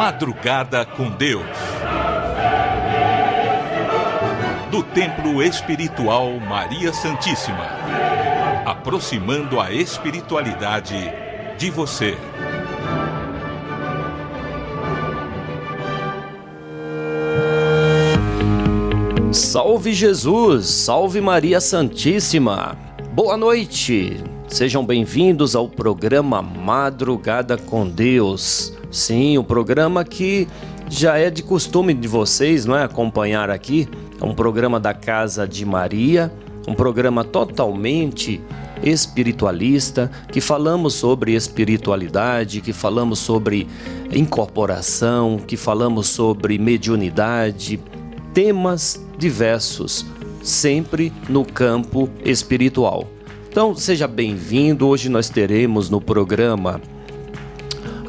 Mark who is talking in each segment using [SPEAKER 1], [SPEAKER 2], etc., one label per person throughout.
[SPEAKER 1] Madrugada com Deus. Do Templo Espiritual Maria Santíssima. Aproximando a espiritualidade de você.
[SPEAKER 2] Salve Jesus, salve Maria Santíssima. Boa noite. Sejam bem-vindos ao programa Madrugada com Deus. Sim, o programa que já é de costume de vocês, não é? Acompanhar aqui. É um programa da Casa de Maria, um programa totalmente espiritualista, que falamos sobre espiritualidade, que falamos sobre incorporação, que falamos sobre mediunidade, temas diversos, sempre no campo espiritual. Então, seja bem-vindo. Hoje nós teremos no programa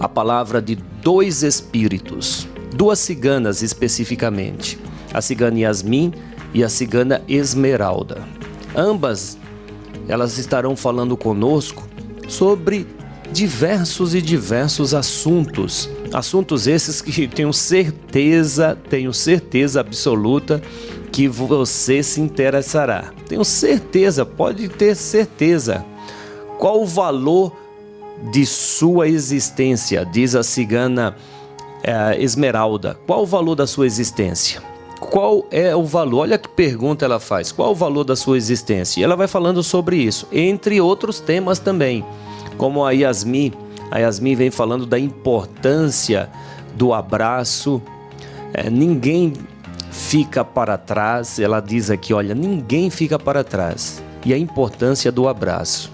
[SPEAKER 2] a palavra de dois espíritos, duas ciganas especificamente, a cigana Yasmin e a cigana Esmeralda. Ambas, elas estarão falando conosco sobre diversos assuntos esses que tenho certeza absoluta que você se interessará. Tenho certeza, pode ter certeza. Qual o valor de sua existência, diz a cigana Esmeralda. Qual o valor da sua existência? Qual é o valor? Olha que pergunta ela faz. Qual o valor da sua existência? E ela vai falando sobre isso, entre outros temas também, como a Yasmin. A Yasmin vem falando da importância do abraço. Ninguém fica para trás. Ela diz aqui, olha, ninguém fica para trás. E a importância do abraço.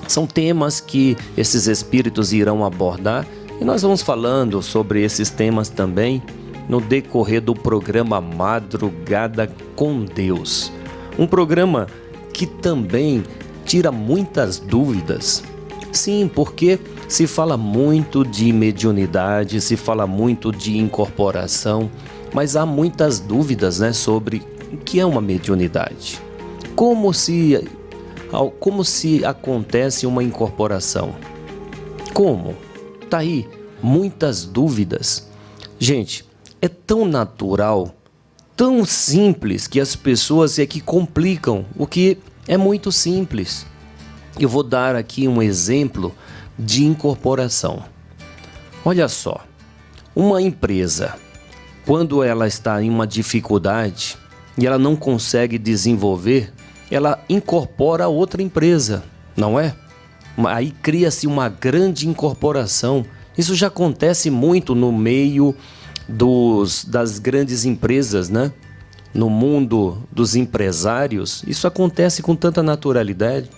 [SPEAKER 2] São temas que esses espíritos irão abordar e nós vamos falando sobre esses temas também no decorrer do programa Madrugada com Deus. Um programa que também tira muitas dúvidas. Sim, porque se fala muito de mediunidade, se fala muito de incorporação, mas há muitas dúvidas, né, sobre o que é uma mediunidade. Como se acontece uma incorporação? Como? Tá aí, muitas dúvidas. Gente, é tão natural, tão simples, que as pessoas é que complicam o que é muito simples. Eu vou dar aqui um exemplo de incorporação. Olha só, uma empresa, quando ela está em uma dificuldade e ela não consegue desenvolver, ela incorpora outra empresa, não é? Aí cria-se uma grande incorporação. Isso já acontece muito no meio das grandes empresas, né? No mundo dos empresários, isso acontece com tanta naturalidade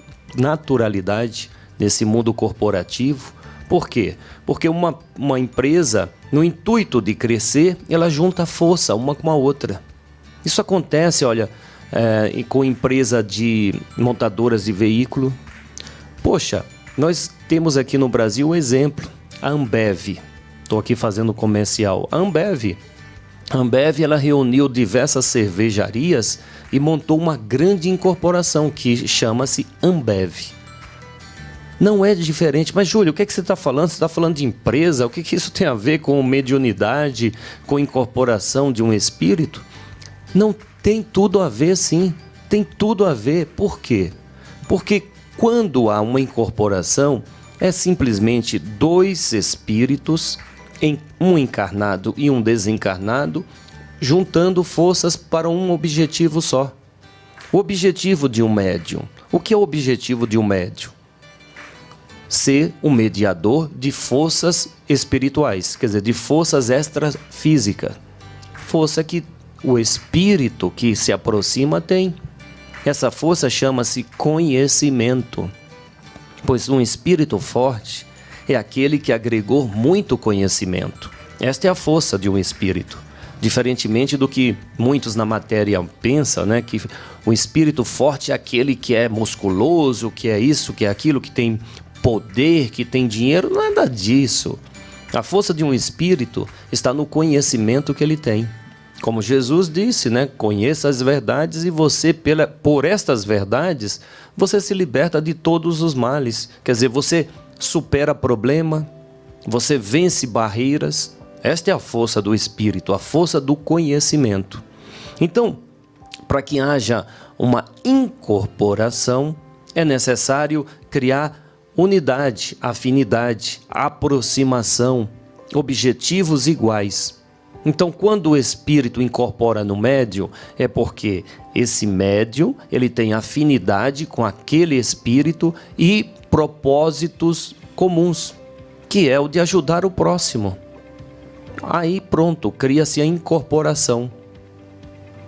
[SPEAKER 2] nesse mundo corporativo. Por quê? Porque uma empresa, no intuito de crescer, ela junta força uma com a outra. Isso acontece, olha, com empresa de montadoras de veículo. Poxa, nós temos aqui no Brasil um exemplo, a Ambev. Estou aqui fazendo comercial. A Ambev, ela reuniu diversas cervejarias e montou uma grande incorporação que chama-se Ambev. Não é diferente. Mas, Júlio, o que é que você está falando? Você está falando de empresa? O que isso tem a ver com mediunidade, com incorporação de um espírito? Não, tem tudo a ver, sim. Tem tudo a ver. Por quê? Porque quando há uma incorporação, é simplesmente dois espíritos, um encarnado e um desencarnado, juntando forças para um objetivo só. O objetivo de um médium. O que é o objetivo de um médium? Ser um mediador de forças espirituais, quer dizer, de forças extrafísicas. Força que o espírito que se aproxima tem. Essa força chama-se conhecimento. Pois um espírito forte é aquele que agregou muito conhecimento. Esta é a força de um espírito. Diferentemente do que muitos na matéria pensam, né? Que o espírito forte é aquele que é musculoso, que é isso, que é aquilo, que tem poder, que tem dinheiro. Nada disso. A força de um espírito está no conhecimento que ele tem. Como Jesus disse, né? Conheça as verdades e você, por estas verdades, você se liberta de todos os males. Quer dizer, você supera problema, você vence barreiras. Esta é a força do Espírito, a força do conhecimento. Então, para que haja uma incorporação, é necessário criar unidade, afinidade, aproximação, objetivos iguais. Então, quando o Espírito incorpora no médium, é porque esse médium ele tem afinidade com aquele Espírito e propósitos comuns, que é o de ajudar o próximo. Aí pronto, cria-se a incorporação.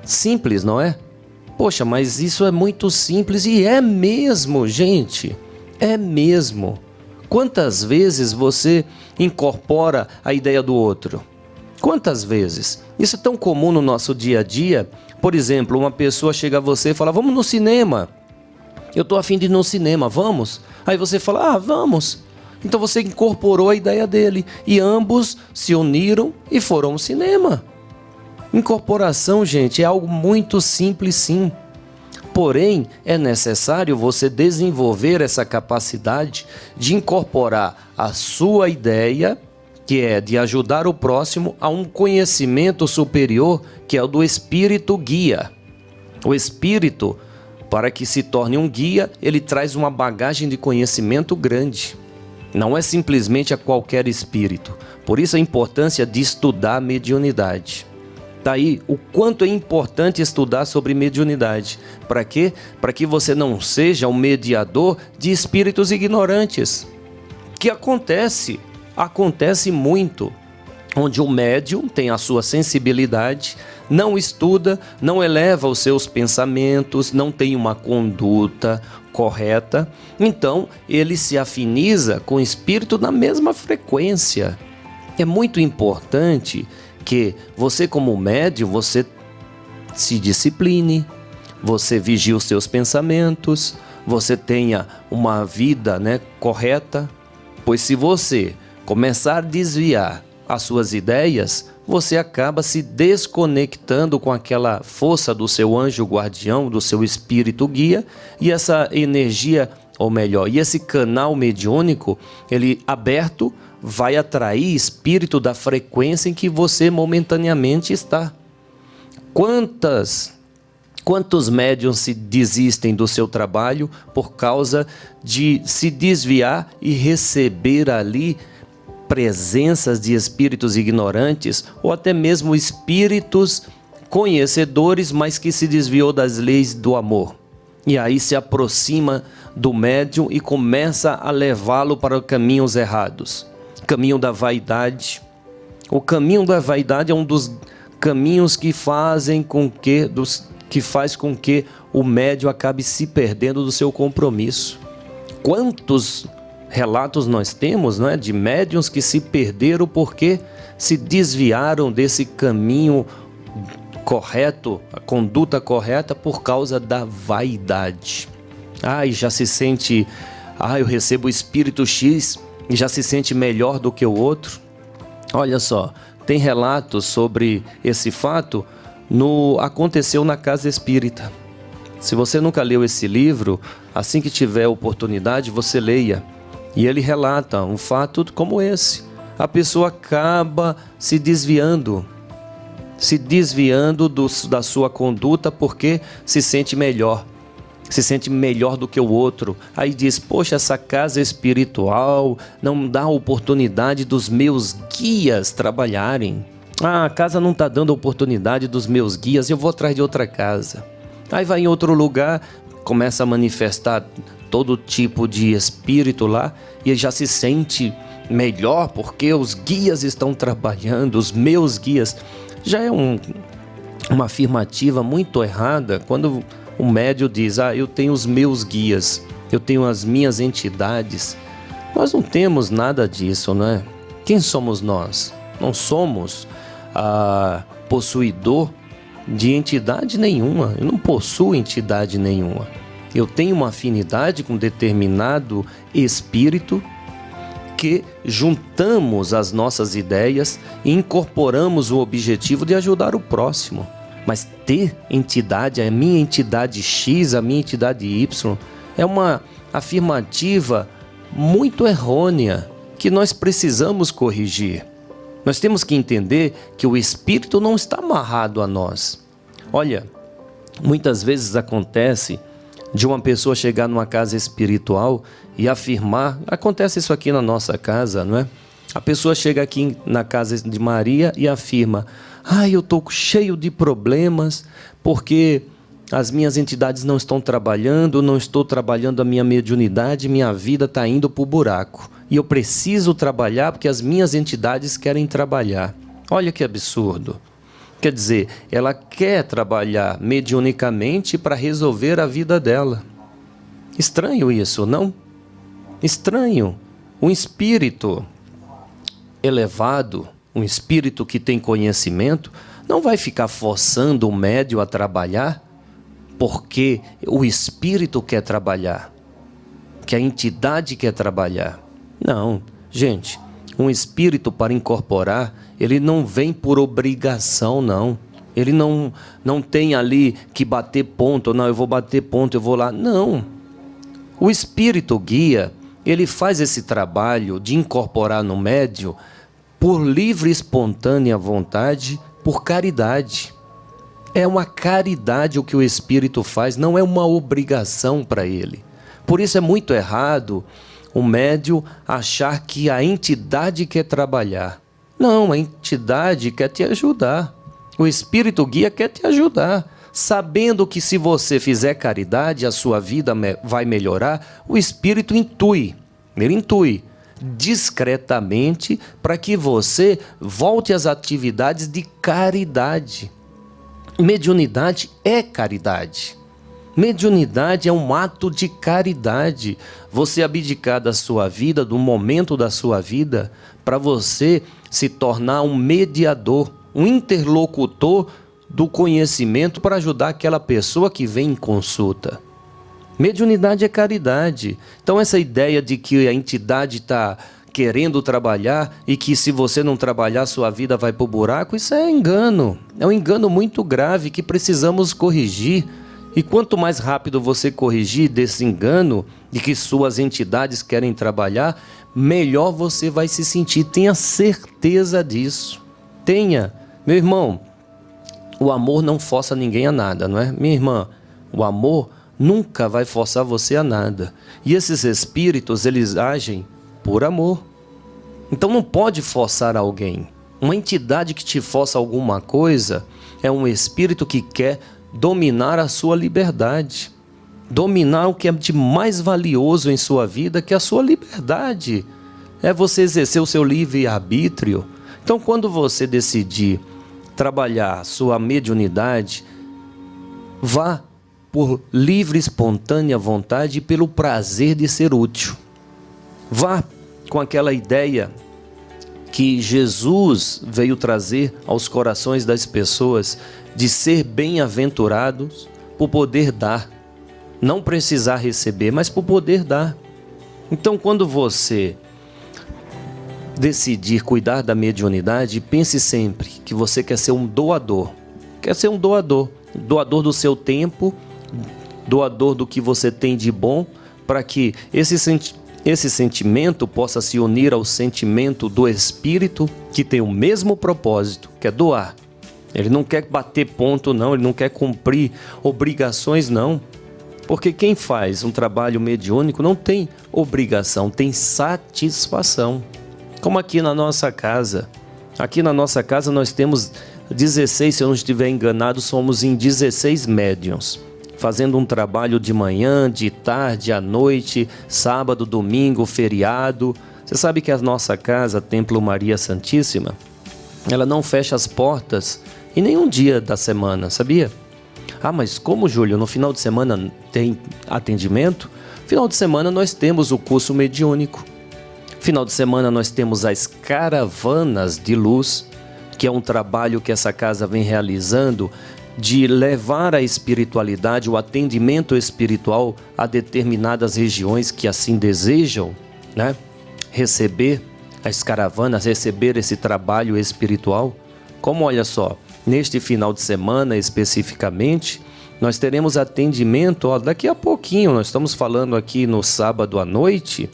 [SPEAKER 2] Simples, não é? Poxa, mas isso é muito simples e é mesmo, gente. É mesmo. Quantas vezes você incorpora a ideia do outro? Quantas vezes? Isso é tão comum no nosso dia a dia. Por exemplo, uma pessoa chega a você e fala, vamos no cinema. Eu estou a fim de ir no cinema, vamos? Aí você fala, vamos. Então você incorporou a ideia dele e ambos se uniram e foram ao cinema. Incorporação, gente, é algo muito simples, sim. Porém, é necessário você desenvolver essa capacidade de incorporar a sua ideia, que é de ajudar o próximo, a um conhecimento superior, que é o do Espírito guia. O Espírito, para que se torne um guia, ele traz uma bagagem de conhecimento grande. Não é simplesmente a qualquer espírito. Por isso a importância de estudar a mediunidade. Daí o quanto é importante estudar sobre mediunidade. Para quê? Para que você não seja um mediador de espíritos ignorantes. Que acontece muito. Onde o médium tem a sua sensibilidade, não estuda, não eleva os seus pensamentos, não tem uma conduta correta, então ele se afiniza com o espírito na mesma frequência. É muito importante que você, como médium, você se discipline, você vigie os seus pensamentos, você tenha uma vida, correta, pois se você começar a desviar as suas ideias, você acaba se desconectando com aquela força do seu anjo guardião, do seu espírito guia, e essa energia, ou melhor, e esse canal mediúnico, ele aberto, vai atrair espírito da frequência em que você momentaneamente está. Quantos médiuns se desistem do seu trabalho por causa de se desviar e receber ali presenças de espíritos ignorantes ou até mesmo espíritos conhecedores, mas que se desviou das leis do amor. E aí se aproxima do médium e começa a levá-lo para caminhos errados. Caminho da vaidade. O caminho da vaidade é um dos caminhos que faz com que o médium acabe se perdendo do seu compromisso. Quantos relatos nós temos, de médiuns que se perderam porque se desviaram desse caminho correto, a conduta correta, por causa da vaidade. E já se sente, eu recebo o espírito X e já se sente melhor do que o outro. Olha só, tem relatos sobre esse fato, aconteceu na Casa Espírita. Se você nunca leu esse livro, assim que tiver oportunidade, você leia. E ele relata um fato como esse. A pessoa acaba se desviando da sua conduta porque se sente melhor do que o outro. Aí diz, poxa, essa casa espiritual não dá oportunidade dos meus guias trabalharem. A casa não está dando oportunidade dos meus guias, eu vou atrás de outra casa. Aí vai em outro lugar, começa a manifestar todo tipo de espírito lá e já se sente melhor porque os guias estão trabalhando, os meus guias. Já é uma afirmativa muito errada quando o médium diz, eu tenho os meus guias, eu tenho as minhas entidades. Nós não temos nada disso, né? Quem somos nós? Não somos possuidor de entidade nenhuma. Eu não possuo entidade nenhuma. Eu tenho uma afinidade com determinado espírito que juntamos as nossas ideias e incorporamos o objetivo de ajudar o próximo. Mas ter entidade, a minha entidade X, a minha entidade Y, é uma afirmativa muito errônea que nós precisamos corrigir. Nós temos que entender que o Espírito não está amarrado a nós. Olha, muitas vezes acontece de uma pessoa chegar numa casa espiritual e afirmar, acontece isso aqui na nossa casa, não é? A pessoa chega aqui na casa de Maria e afirma: eu estou cheio de problemas porque as minhas entidades não estão trabalhando, não estou trabalhando a minha mediunidade, minha vida está indo para o buraco. E eu preciso trabalhar porque as minhas entidades querem trabalhar. Olha que absurdo. Quer dizer, ela quer trabalhar mediunicamente para resolver a vida dela. Estranho isso, não? Estranho. Um espírito elevado, um espírito que tem conhecimento, não vai ficar forçando o médium a trabalhar porque o espírito quer trabalhar, que a entidade quer trabalhar. Não, gente, um espírito para incorporar, ele não vem por obrigação, não. Ele não tem ali que bater ponto, não, eu vou bater ponto, eu vou lá. Não. O espírito guia, ele faz esse trabalho de incorporar no médium por livre e espontânea vontade, por caridade. É uma caridade o que o Espírito faz, não é uma obrigação para ele. Por isso é muito errado o médium achar que a entidade quer trabalhar. Não, a entidade quer te ajudar. O Espírito guia quer te ajudar. Sabendo que se você fizer caridade, a sua vida vai melhorar, o Espírito intui. Ele intui discretamente para que você volte às atividades de caridade. Mediunidade é caridade. Mediunidade é um ato de caridade. Você abdicar da sua vida, do momento da sua vida, para você se tornar um mediador, um interlocutor do conhecimento para ajudar aquela pessoa que vem em consulta. Mediunidade é caridade. Então essa ideia de que a entidade está querendo trabalhar e que se você não trabalhar sua vida vai para o buraco, isso é engano. É um engano muito grave que precisamos corrigir. E quanto mais rápido você corrigir desse engano de que suas entidades querem trabalhar, melhor você vai se sentir. Tenha certeza disso. Tenha. Meu irmão, o amor não força ninguém a nada, não é? Minha irmã, o amor nunca vai forçar você a nada. E esses espíritos, eles agem por amor. Então não pode forçar alguém. Uma entidade que te força alguma coisa é um espírito que quer dominar a sua liberdade. Dominar o que é de mais valioso em sua vida, que é a sua liberdade. É você exercer o seu livre-arbítrio. Então quando você decidir trabalhar sua mediunidade, vá por livre e espontânea vontade e pelo prazer de ser útil. Vá com aquela ideia que Jesus veio trazer aos corações das pessoas de ser bem-aventurados por poder dar. Não precisar receber, mas por poder dar. Então, quando você decidir cuidar da mediunidade, pense sempre que você quer ser um doador. Quer ser um doador. Doador do seu tempo, doador do que você tem de bom, para que esse sentimento possa se unir ao sentimento do Espírito, que tem o mesmo propósito, que é doar. Ele não quer bater ponto, não. Ele não quer cumprir obrigações, não. Porque quem faz um trabalho mediúnico não tem obrigação, tem satisfação. Como aqui na nossa casa. Aqui na nossa casa nós temos 16, se eu não estiver enganado, somos em 16 médiuns. Fazendo um trabalho de manhã, de tarde, à noite, sábado, domingo, feriado. Você sabe que a nossa casa, Templo Maria Santíssima, ela não fecha as portas em nenhum dia da semana, sabia? Ah, mas como, Júlio, no final de semana tem atendimento? Final de semana nós temos o curso mediúnico. Final de semana nós temos as caravanas de luz, que é um trabalho que essa casa vem realizando de levar a espiritualidade, o atendimento espiritual a determinadas regiões que assim desejam, né? Receber as caravanas, receber esse trabalho espiritual. Como, olha só, neste final de semana especificamente, nós teremos atendimento, daqui a pouquinho, nós estamos falando aqui no sábado à noite,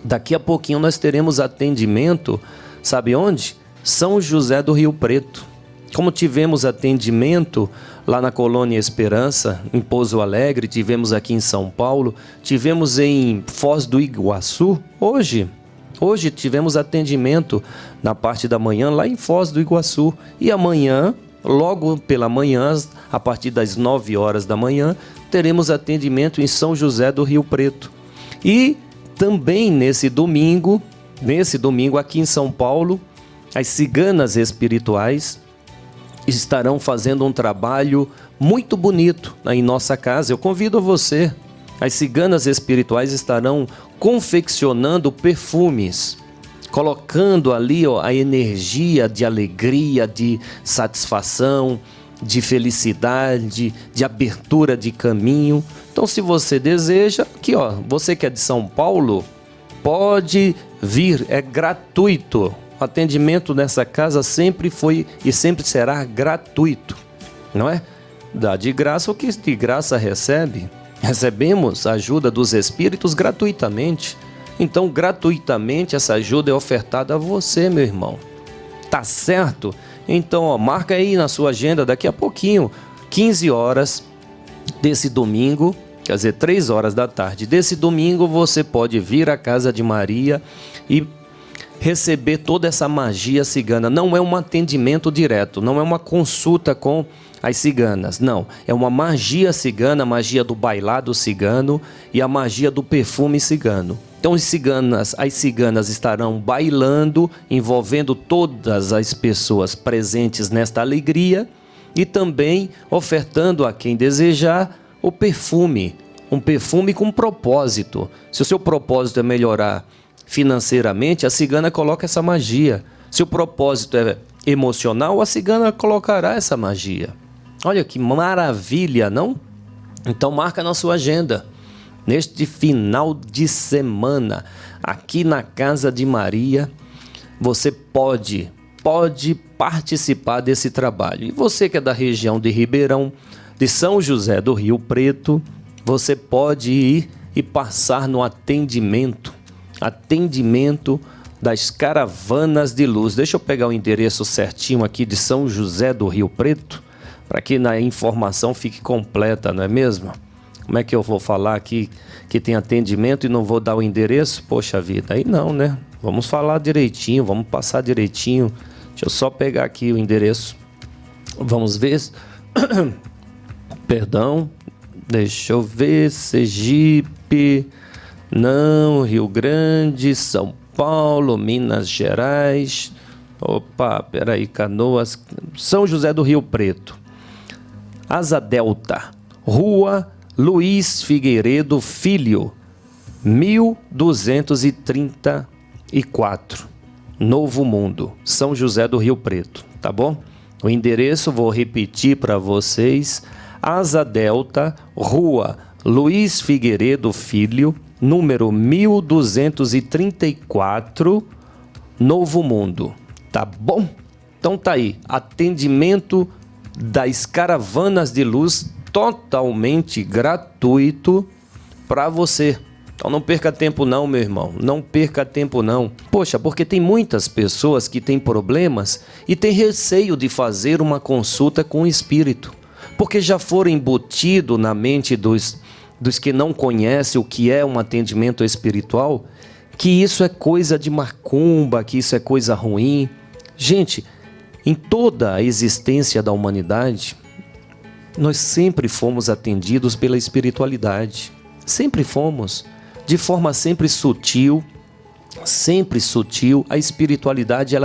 [SPEAKER 2] daqui a pouquinho nós teremos atendimento, sabe onde? São José do Rio Preto. Como tivemos atendimento lá na Colônia Esperança, em Pouso Alegre, tivemos aqui em São Paulo, tivemos em Foz do Iguaçu, hoje tivemos atendimento na parte da manhã lá em Foz do Iguaçu. E amanhã, logo pela manhã, a partir das 9 horas da manhã, teremos atendimento em São José do Rio Preto. E também nesse domingo aqui em São Paulo, as ciganas espirituais estarão fazendo um trabalho muito bonito em nossa casa. Eu convido você. As ciganas espirituais estarão confeccionando perfumes, colocando ali a energia de alegria, de satisfação, de felicidade, de abertura de caminho. Então, se você deseja, aqui você que é de São Paulo, pode vir, é gratuito. O atendimento nessa casa sempre foi e sempre será gratuito, não é? Dá de graça o que de graça recebe. Recebemos a ajuda dos Espíritos gratuitamente. Então, gratuitamente, essa ajuda é ofertada a você, meu irmão. Tá certo? Então, marca aí na sua agenda daqui a pouquinho, 15 horas desse domingo, quer dizer, 3 horas da tarde desse domingo, você pode vir à Casa de Maria e receber toda essa magia cigana. Não é um atendimento direto, não é uma consulta com as ciganas, não. É uma magia cigana, a magia do bailado cigano e a magia do perfume cigano. Então as ciganas estarão bailando, envolvendo todas as pessoas presentes nesta alegria e também ofertando a quem desejar o perfume, um perfume com propósito. Se o seu propósito é melhorar financeiramente, a cigana coloca essa magia. Se o propósito é emocional, a cigana colocará essa magia. Olha que maravilha, não? Então marca na sua agenda. Neste final de semana, aqui na Casa de Maria, você pode participar desse trabalho. E você que é da região de Ribeirão, de São José do Rio Preto, você pode ir e passar no atendimento das caravanas de luz. Deixa eu pegar o endereço certinho aqui de São José do Rio Preto, para que na informação fique completa, não é mesmo? Como é que eu vou falar aqui que tem atendimento e não vou dar o endereço? Poxa vida, aí não, né? Vamos falar direitinho, vamos passar direitinho. Deixa eu só pegar aqui o endereço. Vamos ver. Perdão, deixa eu ver. Sergipe, não, Rio Grande, São Paulo, Minas Gerais. Opa, peraí, Canoas, São José do Rio Preto. Asa Delta, Rua Luiz Figueiredo Filho, 1234, Novo Mundo, São José do Rio Preto, tá bom? O endereço vou repetir para vocês: Asa Delta, Rua Luiz Figueiredo Filho, número 1234, Novo Mundo, tá bom? Então tá aí, atendimento das caravanas de luz totalmente gratuito para você. Então não perca tempo não, meu irmão, não perca tempo não. Poxa, porque tem muitas pessoas que têm problemas e têm receio de fazer uma consulta com o espírito, porque já foram embutidos na mente dos que não conhecem o que é um atendimento espiritual, que isso é coisa de macumba, que isso é coisa ruim. Gente, em toda a existência da humanidade, nós sempre fomos atendidos pela espiritualidade. Sempre fomos. De forma sempre sutil, a espiritualidade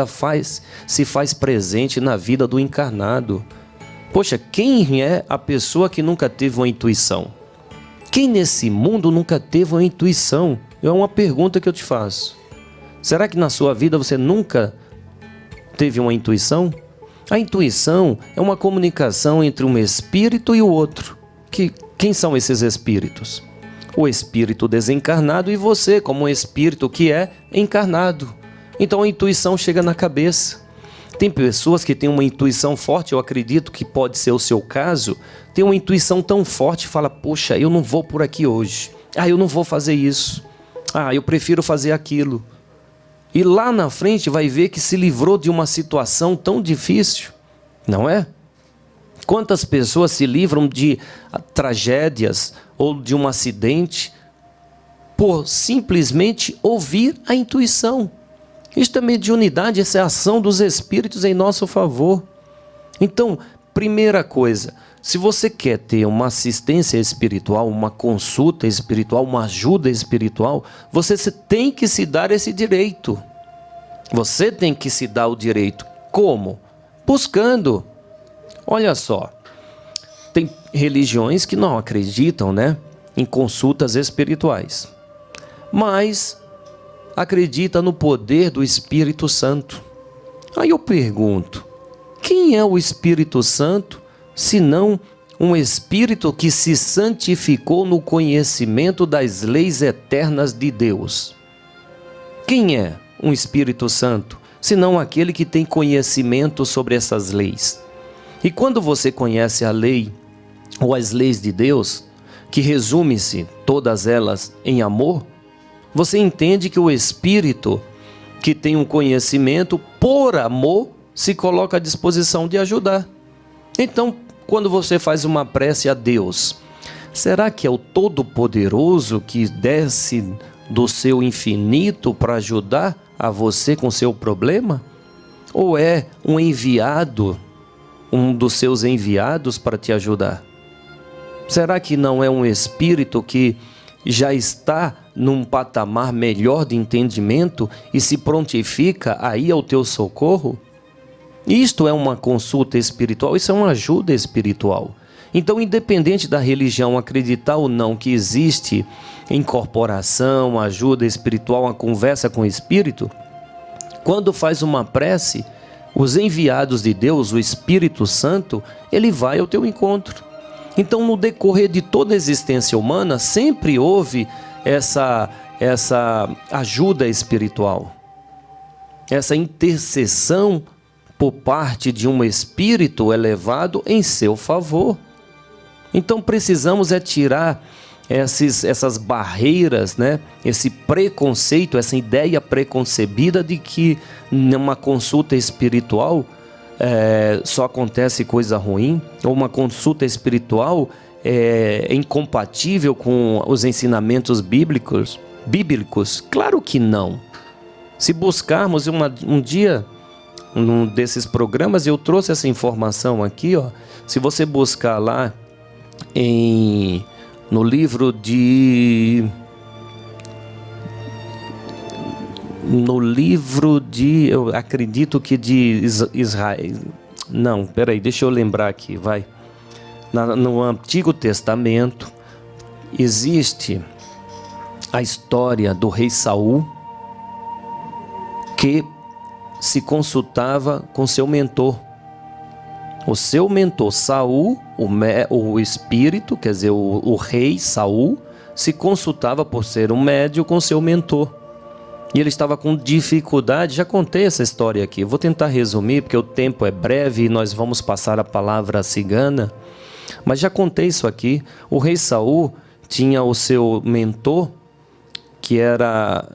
[SPEAKER 2] se faz presente na vida do encarnado. Poxa, quem é a pessoa que nunca teve uma intuição? Quem nesse mundo nunca teve uma intuição? É uma pergunta que eu te faço. Será que na sua vida você nunca teve uma intuição? A intuição é uma comunicação entre um espírito e o outro. Quem são esses espíritos? O espírito desencarnado e você, como um espírito que é encarnado. Então a intuição chega na cabeça. Tem pessoas que têm uma intuição forte, eu acredito que pode ser o seu caso, tem uma intuição tão forte e fala: poxa, eu não vou por aqui hoje. Eu não vou fazer isso. Eu prefiro fazer aquilo. E lá na frente vai ver que se livrou de uma situação tão difícil, não é? Quantas pessoas se livram de tragédias ou de um acidente por simplesmente ouvir a intuição? Isto é mediunidade, essa é a ação dos espíritos em nosso favor. Então, primeira coisa, se você quer ter uma assistência espiritual, uma consulta espiritual, uma ajuda espiritual, você tem que se dar esse direito. Você tem que se dar o direito. Como? Buscando. Olha só, tem religiões que não acreditam, em consultas espirituais, mas acredita no poder do Espírito Santo. Aí eu pergunto, quem é o Espírito Santo, senão um Espírito que se santificou no conhecimento das leis eternas de Deus? Quem é um Espírito Santo, senão aquele que tem conhecimento sobre essas leis? E quando você conhece a lei, ou as leis de Deus, que resume-se todas elas em amor, você entende que o Espírito que tem um conhecimento, por amor, se coloca à disposição de ajudar. Então, quando você faz uma prece a Deus, será que é o Todo-Poderoso que desce do seu infinito para ajudar a você com seu problema? Ou é um enviado, um dos seus enviados para te ajudar? Será que não é um espírito que já está num patamar melhor de entendimento e se prontifica a ir ao teu socorro? Isto é uma consulta espiritual, isso é uma ajuda espiritual. Então, independente da religião acreditar ou não que existe incorporação, ajuda espiritual, uma conversa com o Espírito, quando faz uma prece, os enviados de Deus, o Espírito Santo, ele vai ao teu encontro. Então, no decorrer de toda a existência humana, sempre houve essa ajuda espiritual, essa intercessão por parte de um espírito elevado em seu favor. Então, precisamos tirar essas barreiras, esse preconceito, essa ideia preconcebida de que numa consulta espiritual só acontece coisa ruim, ou uma consulta espiritual é incompatível com os ensinamentos bíblicos. Claro que não. Se buscarmos um dia, num desses programas, eu trouxe essa informação aqui, se você buscar lá no livro de eu acredito que de Israel, não, peraí, deixa eu lembrar aqui, vai. No Antigo Testamento existe a história do rei Saul, que se consultava com seu mentor. O seu mentor Saul, o espírito, quer dizer, o rei Saul, se consultava por ser um médium com seu mentor. E ele estava com dificuldade, já contei essa história aqui, vou tentar resumir porque o tempo é breve e nós vamos passar a palavra cigana, mas já contei isso aqui. O rei Saul tinha o seu mentor, que era...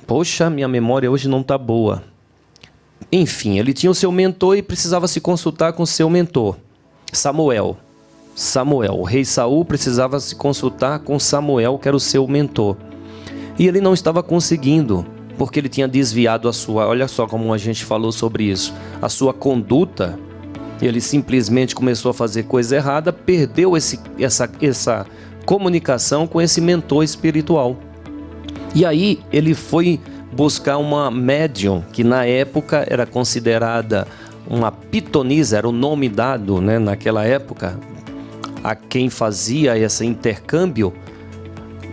[SPEAKER 2] Poxa, minha memória hoje não está boa. Enfim, ele tinha o seu mentor e precisava se consultar com o seu mentor, Samuel. O rei Saul precisava se consultar com Samuel, que era o seu mentor. E ele não estava conseguindo, porque ele tinha desviado olha só como a gente falou sobre isso, a sua conduta. Ele simplesmente começou a fazer coisa errada, perdeu essa comunicação com esse mentor espiritual. E aí ele foi buscar uma médium, que na época era considerada uma pitonisa, era o nome dado, naquela época, a quem fazia esse intercâmbio,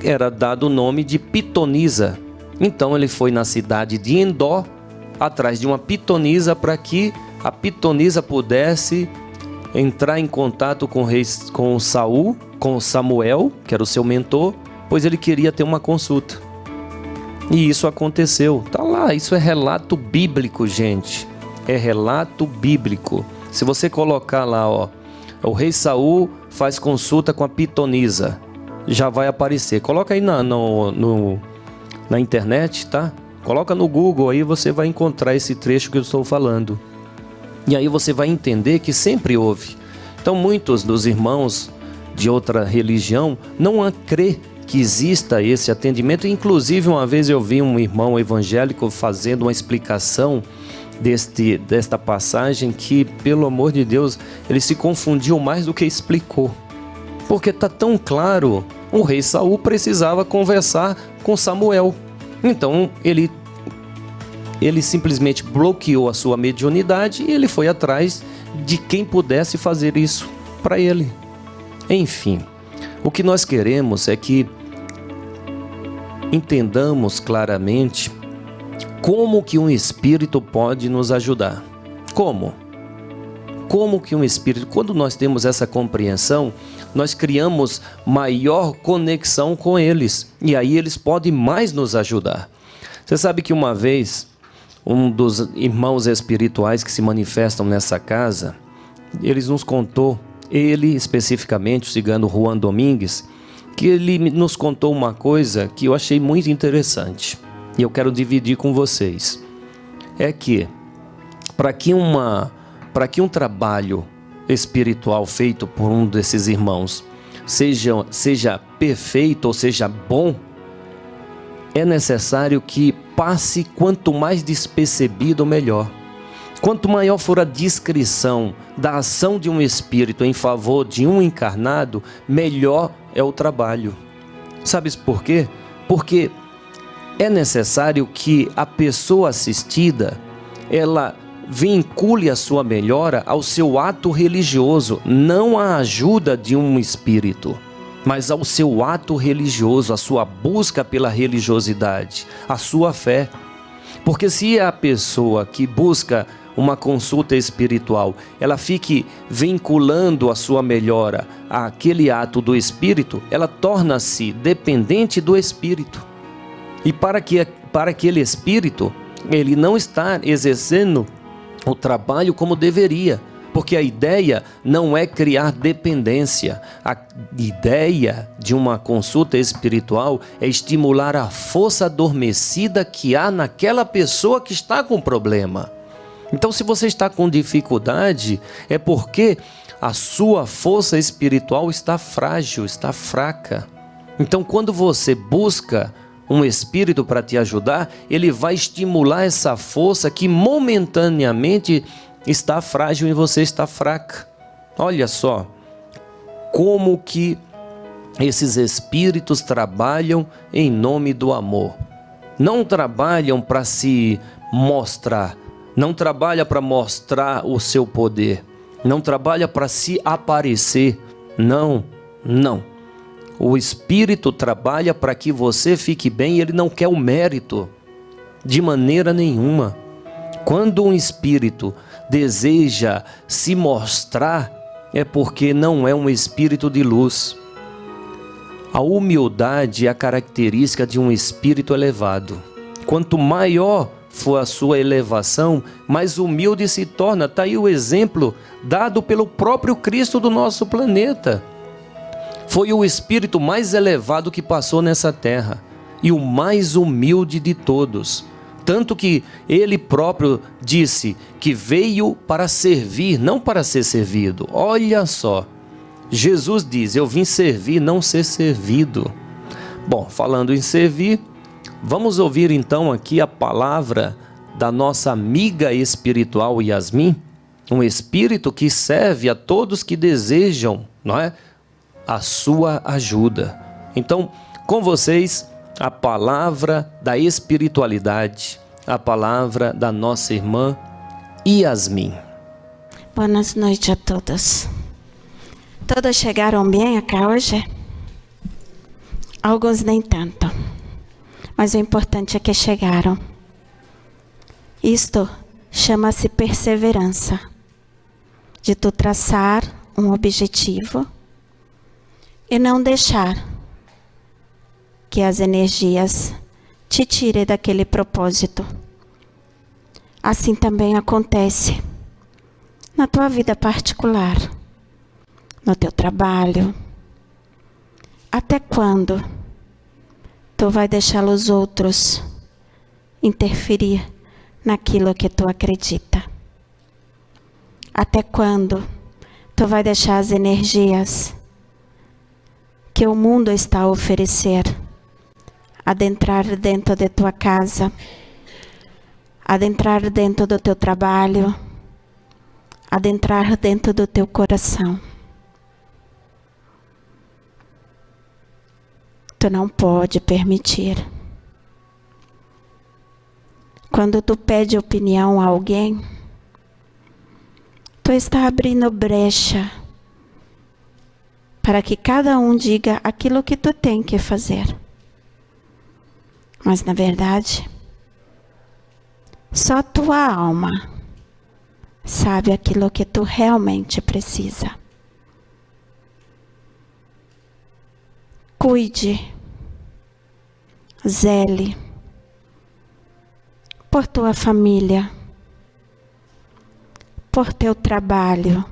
[SPEAKER 2] era dado o nome de pitonisa. Então ele foi na cidade de Endor, atrás de uma pitonisa, para que a pitonisa pudesse entrar em contato com Samuel, que era o seu mentor, pois ele queria ter uma consulta. E isso aconteceu. Tá lá, isso é relato bíblico, gente. É relato bíblico. Se você colocar lá, o rei Saul faz consulta com a pitonisa, já vai aparecer. Coloca aí na internet, tá? Coloca no Google aí, você vai encontrar esse trecho que eu estou falando. E aí você vai entender que sempre houve. Então muitos dos irmãos de outra religião não crê que exista esse atendimento. Inclusive uma vez eu vi um irmão evangélico fazendo uma explicação desta passagem que, pelo amor de Deus, ele se confundiu mais do que explicou. Porque está tão claro, o rei Saul precisava conversar com Samuel. Então ele simplesmente bloqueou a sua mediunidade e ele foi atrás de quem pudesse fazer isso para ele. Enfim, o que nós queremos é que entendamos claramente como que um espírito pode nos ajudar. Como? Como que um espírito, quando nós temos essa compreensão, nós criamos maior conexão com eles e aí eles podem mais nos ajudar. Você sabe que uma vez um dos irmãos espirituais que se manifestam nessa casa, eles nos contou, ele especificamente, o cigano Juan Domingues, que ele nos contou uma coisa que eu achei muito interessante e eu quero dividir com vocês. É que para que um trabalho espiritual feito por um desses irmãos seja perfeito ou seja bom, é necessário que passe quanto mais despercebido, melhor. Quanto maior for a discrição da ação de um espírito em favor de um encarnado, melhor é o trabalho. Sabes por quê? Porque é necessário que a pessoa assistida, ela vincule a sua melhora ao seu ato religioso, não à ajuda de um espírito, mas ao seu ato religioso, a sua busca pela religiosidade, a sua fé. Porque se a pessoa que busca uma consulta espiritual, ela fique vinculando a sua melhora àquele ato do espírito, ela torna-se dependente do espírito. E para aquele espírito, ele não está exercendo o trabalho como deveria. Porque a ideia não é criar dependência. A ideia de uma consulta espiritual é estimular a força adormecida que há naquela pessoa que está com problema. Então, se você está com dificuldade, é porque a sua força espiritual está frágil, está fraca. Então, quando você busca um espírito para te ajudar, ele vai estimular essa força que momentaneamente está frágil e você está fraca. Olha só como que esses espíritos trabalham em nome do amor. Não trabalham para se mostrar, não trabalha para mostrar o seu poder, não trabalha para se aparecer. Não. O espírito trabalha para que você fique bem, ele não quer o mérito de maneira nenhuma. Quando um espírito deseja se mostrar, é porque não é um espírito de luz. A humildade é a característica de um espírito elevado. Quanto maior for a sua elevação, mais humilde se torna. Está aí o exemplo dado pelo próprio Cristo do nosso planeta. Foi o espírito mais elevado que passou nessa terra e o mais humilde de todos. Tanto que ele próprio disse que veio para servir, não para ser servido. Olha só, Jesus diz, eu vim servir, não ser servido. Bom, falando em servir, vamos ouvir então aqui a palavra da nossa amiga espiritual Yasmin, um espírito que serve a todos que desejam, não é, a sua ajuda. Então, com vocês, a palavra da espiritualidade, a palavra da nossa irmã Yasmin.
[SPEAKER 3] Boas noites a todos. Todos chegaram bem aqui hoje? Alguns nem tanto, mas o importante é que chegaram. Isto chama-se perseverança, de tu traçar um objetivo e não deixar que as energias te tirem daquele propósito. Assim também acontece na tua vida particular, no teu trabalho. Até quando tu vai deixar os outros interferir naquilo que tu acredita? Até quando tu vai deixar as energias que o mundo está a oferecer adentrar dentro de tua casa, adentrar dentro do teu trabalho, adentrar dentro do teu coração? Tu não pode permitir. Quando tu pede opinião a alguém, tu está abrindo brecha para que cada um diga aquilo que tu tem que fazer. Mas na verdade, só tua alma sabe aquilo que tu realmente precisa. Cuide, zele por tua família, por teu trabalho,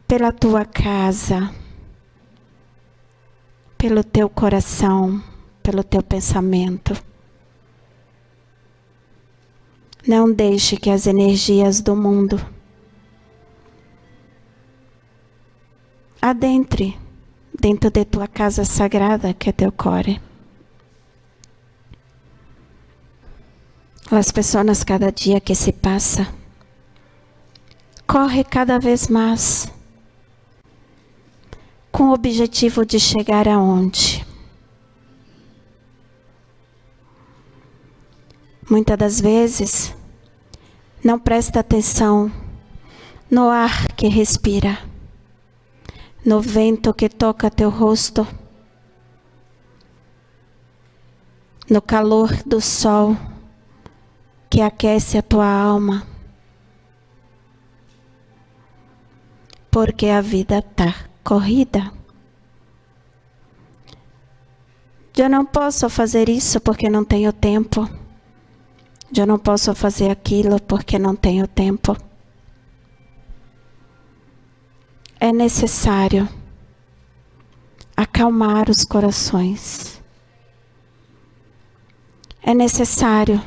[SPEAKER 3] pela tua casa, pelo teu coração, pelo teu pensamento. Não deixe que as energias do mundo adentre dentro de tua casa sagrada, que é teu core. As pessoas, cada dia que se passa, corre cada vez mais com o objetivo de chegar aonde? Muitas das vezes não presta atenção no ar que respira, no vento que toca teu rosto, no calor do sol que aquece a tua alma, porque a vida está corrida. Eu não posso fazer isso porque não tenho tempo. Eu não posso fazer aquilo porque não tenho tempo. É necessário acalmar os corações. É necessário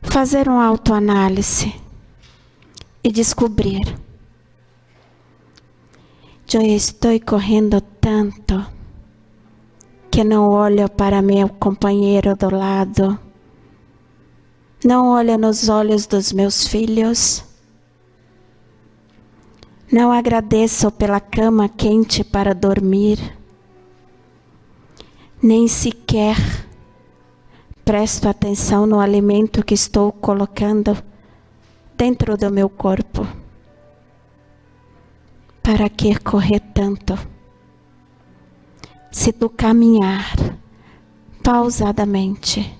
[SPEAKER 3] fazer uma autoanálise e descobrir: eu estou correndo tanto que não olho para meu companheiro do lado, não olho nos olhos dos meus filhos, não agradeço pela cama quente para dormir, nem sequer presto atenção no alimento que estou colocando dentro do meu corpo. Para que correr tanto? Se tu caminhar pausadamente,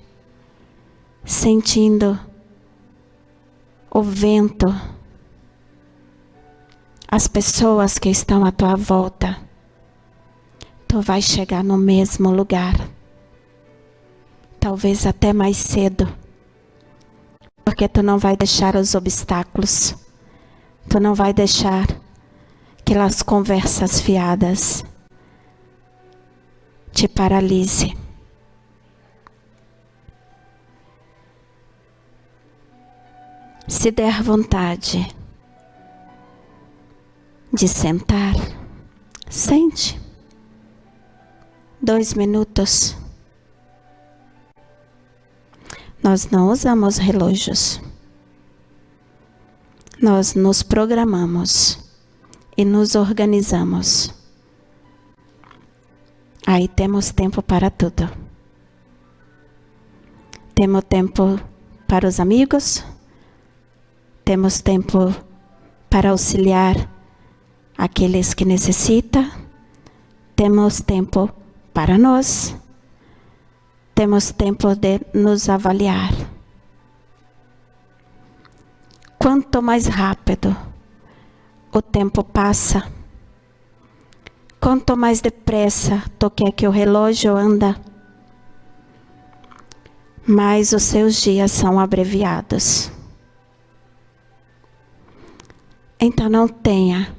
[SPEAKER 3] sentindo o vento, as pessoas que estão à tua volta, tu vai chegar no mesmo lugar. Talvez até mais cedo, porque tu não vai deixar os obstáculos, tu não vai deixar aquelas conversas fiadas te paralise. Se der vontade de sentar, sente. 2 minutos. Nós não usamos relógios. Nós nos programamos e nos organizamos. Aí temos tempo para tudo. Temos tempo para os amigos. Temos tempo para auxiliar aqueles que necessitam. Temos tempo para nós. Temos tempo de nos avaliar. Quanto mais rápido o tempo passa, quanto mais depressa tu quer que o relógio anda, mais os seus dias são abreviados. Então não tenha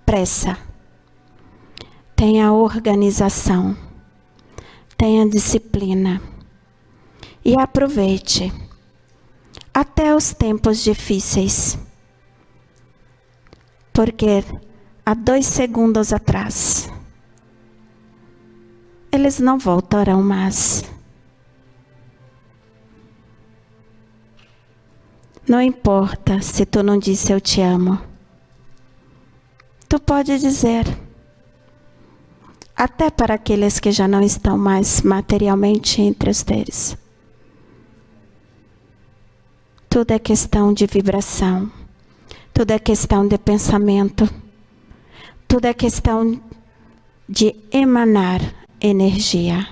[SPEAKER 3] pressa, tenha organização, tenha disciplina e aproveite até os tempos difíceis. Porque há 2 segundos atrás, eles não voltarão mais. Não importa se tu não disse eu te amo. Tu pode dizer. Até para aqueles que já não estão mais materialmente entre os teus. Tudo é questão de vibração. Tudo é questão de pensamento. Tudo é questão de emanar energia.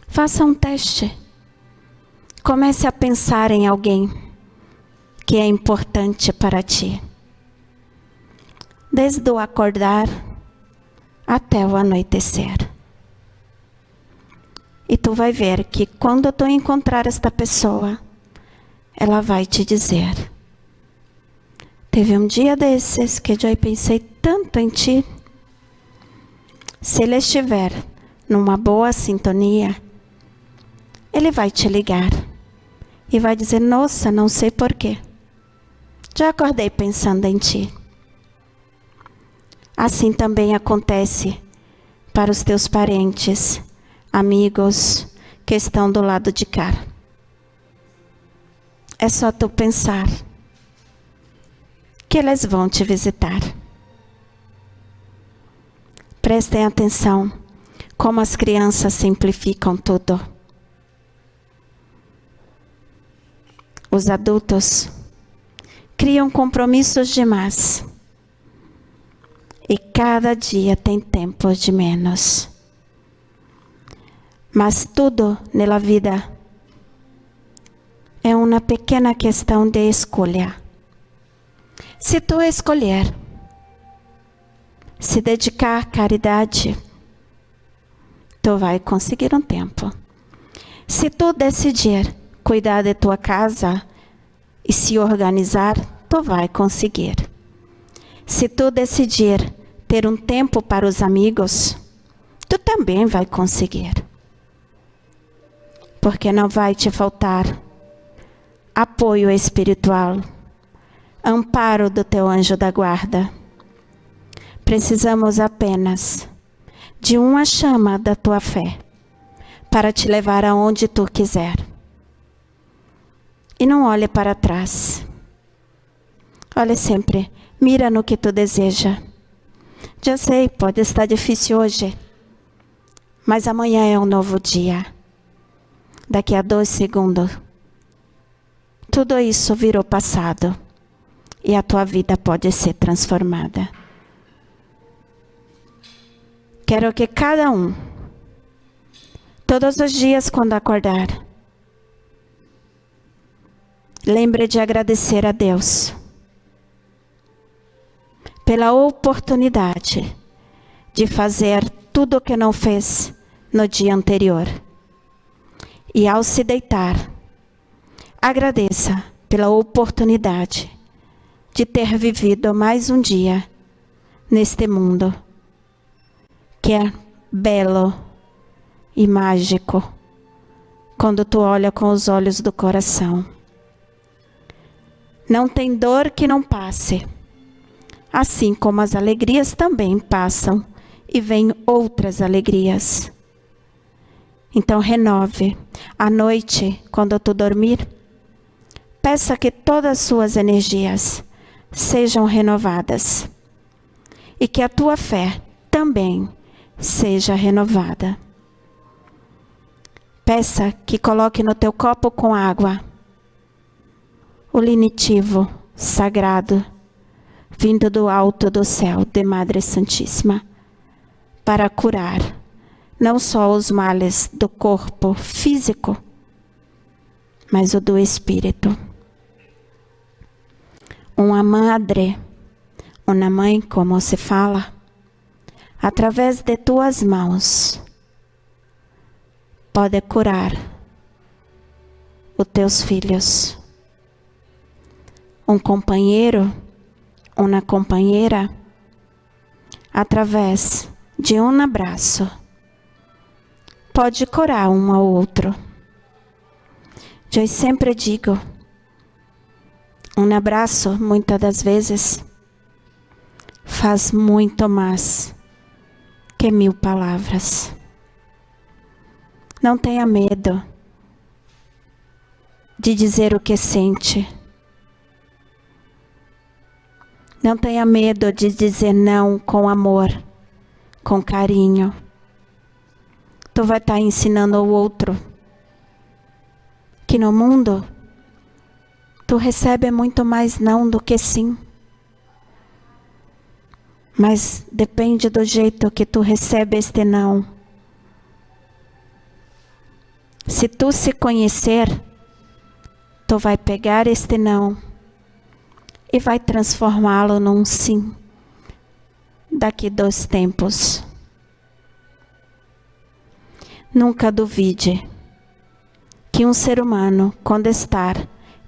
[SPEAKER 3] Faça um teste. Comece a pensar em alguém que é importante para ti. Desde o acordar até o anoitecer. E tu vai ver que quando tu encontrar esta pessoa, ela vai te dizer: teve um dia desses que eu já pensei tanto em ti. Se ele estiver numa boa sintonia, ele vai te ligar e vai dizer: nossa, não sei porquê, já acordei pensando em ti. Assim também acontece para os teus parentes, amigos que estão do lado de cá. É só tu pensar que eles vão te visitar. Prestem atenção como as crianças simplificam tudo. Os adultos criam compromissos demais. E cada dia tem tempo de menos. Mas tudo na vida é uma pequena questão de escolha. Se tu escolher se dedicar à caridade, tu vai conseguir um tempo. Se tu decidir cuidar de tua casa e se organizar, tu vai conseguir. Se tu decidir ter um tempo para os amigos, tu também vai conseguir. Porque não vai te faltar apoio espiritual, amparo do teu anjo da guarda. Precisamos apenas de uma chama da tua fé para te levar aonde tu quiser. E não olhe para trás. Olhe sempre, mira no que tu deseja. Já sei, pode estar difícil hoje, mas amanhã é um novo dia. Daqui a 2 segundos, tudo isso virou passado e a tua vida pode ser transformada. Quero que cada um, todos os dias quando acordar, lembre de agradecer a Deus pela oportunidade de fazer tudo o que não fez no dia anterior. E ao se deitar, agradeça pela oportunidade de ter vivido mais um dia neste mundo, que é belo e mágico, quando tu olha com os olhos do coração. Não tem dor que não passe. Assim como as alegrias também passam e vêm outras alegrias. Então renove. À noite, quando tu dormir, peça que todas as suas energias sejam renovadas. E que a tua fé também seja renovada. Peça que coloque no teu copo com água o lenitivo sagrado vindo do alto do céu de Madre Santíssima, para curar não só os males do corpo físico, mas o do espírito. Uma madre, uma mãe, como se fala, através de tuas mãos, pode curar os teus filhos. Um companheiro, uma companheira, através de um abraço, pode curar um ao outro. Eu sempre digo, um abraço, muitas das vezes, faz muito mais que 1000 palavras. Não tenha medo de dizer o que sente. Não tenha medo de dizer não com amor, com carinho. Tu vai estar ensinando ao outro que no mundo tu recebe muito mais não do que sim. Mas depende do jeito que tu recebe este não. Se tu se conhecer, tu vai pegar este não e vai transformá-lo num sim daqui 2 tempos. Nunca duvide que um ser humano, quando estar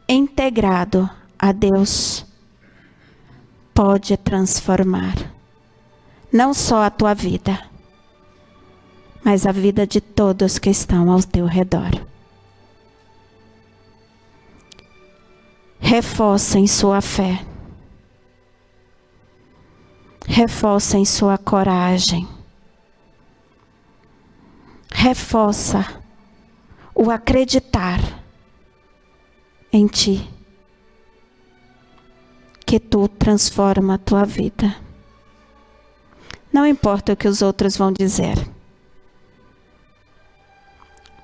[SPEAKER 3] integrado a Deus, pode transformar não só a tua vida, mas a vida de todos que estão ao teu redor. Reforcem sua fé. Reforcem sua coragem. Reforça o acreditar em ti, que tu transforma a tua vida. Não importa o que os outros vão dizer.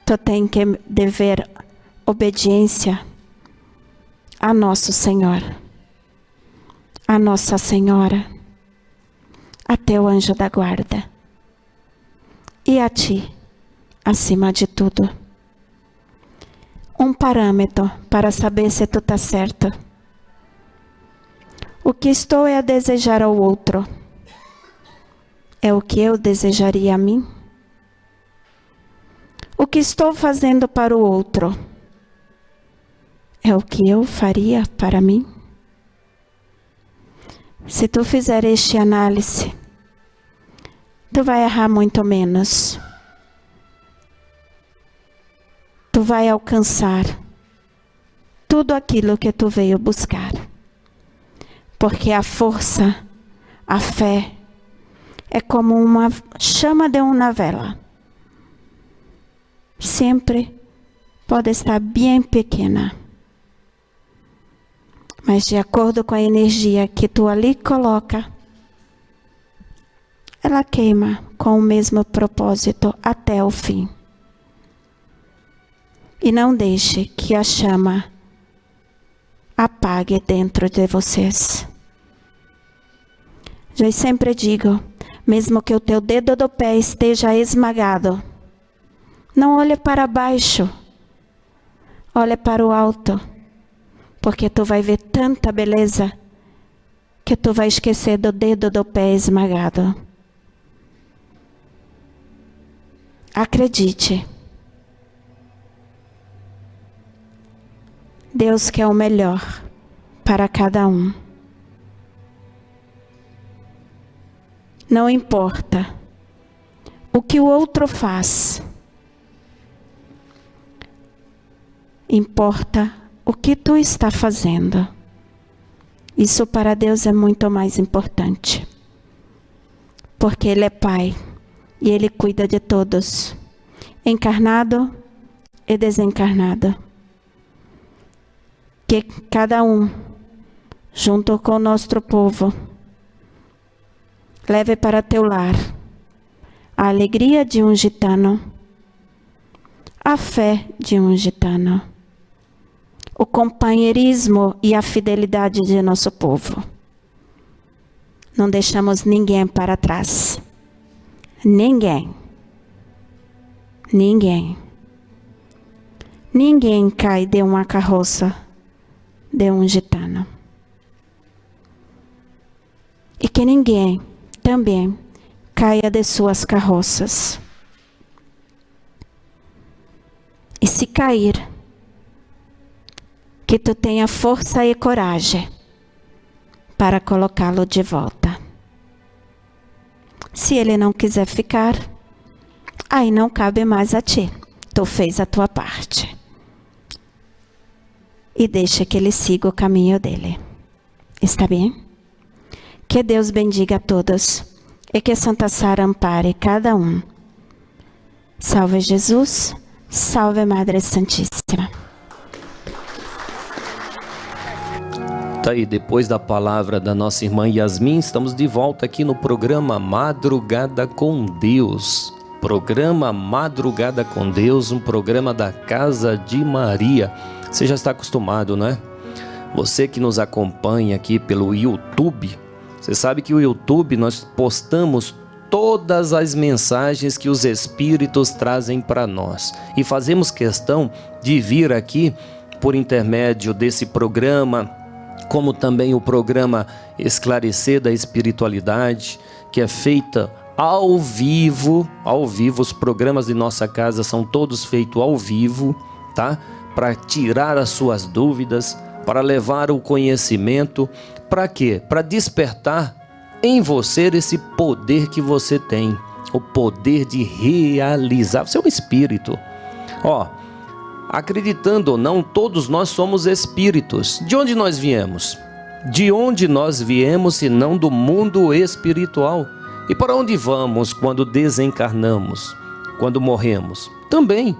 [SPEAKER 3] Tu tem que dever obediência a nosso Senhor, a Nossa Senhora, a teu anjo da guarda e a ti, acima de tudo. Um parâmetro para saber se tu está certo. O que estou a desejar ao outro é o que eu desejaria a mim? O que estou fazendo para o outro é o que eu faria para mim? Se tu fizer este análise, tu vai errar muito menos. Tu vai alcançar tudo aquilo que tu veio buscar. Porque a força, a fé, é como uma chama de uma vela. Sempre pode estar bem pequena, mas de acordo com a energia que tu ali coloca, ela queima com o mesmo propósito até o fim. E não deixe que a chama apague dentro de vocês. Eu sempre digo, mesmo que o teu dedo do pé esteja esmagado, não olhe para baixo, olhe para o alto, porque tu vai ver tanta beleza que tu vai esquecer do dedo do pé esmagado. Acredite. Deus quer o melhor para cada um. Não importa o que o outro faz. Importa o que tu está fazendo. Isso para Deus é muito mais importante. Porque Ele é Pai e Ele cuida de todos, encarnado e desencarnado. Que cada um, junto com o nosso povo, leve para teu lar a alegria de um gitano, a fé de um gitano, o companheirismo e a fidelidade de nosso povo. Não deixamos ninguém para trás. Ninguém. Ninguém. Ninguém cai de uma carroça de um gitano. E que ninguém também caia de suas carroças. E se cair, que tu tenha força e coragem para colocá-lo de volta. Se ele não quiser ficar, aí não cabe mais a ti. Tu fez a tua parte. E deixa que ele siga o caminho dele. Está bem? Que Deus bendiga a todos. E que Santa Sara ampare cada um. Salve Jesus. Salve Madre Santíssima.
[SPEAKER 2] Tá aí, depois da palavra da nossa irmã Yasmin, estamos de volta aqui no programa Madrugada com Deus. Programa Madrugada com Deus, um programa da Casa de Maria. Você já está acostumado, né? Você que nos acompanha aqui pelo YouTube, você sabe que o YouTube nós postamos todas as mensagens que os Espíritos trazem para nós. E fazemos questão de vir aqui por intermédio desse programa, como também o programa Esclarecer da Espiritualidade, que é feita ao vivo, os programas de nossa casa são todos feitos ao vivo, tá? Para tirar as suas dúvidas, para levar o conhecimento, para quê? Para despertar em você esse poder que você tem, o poder de realizar. Você é um espírito. Acreditando ou não, todos nós somos espíritos. De onde nós viemos? De onde nós viemos, se não do mundo espiritual? E para onde vamos quando desencarnamos, quando morremos? Também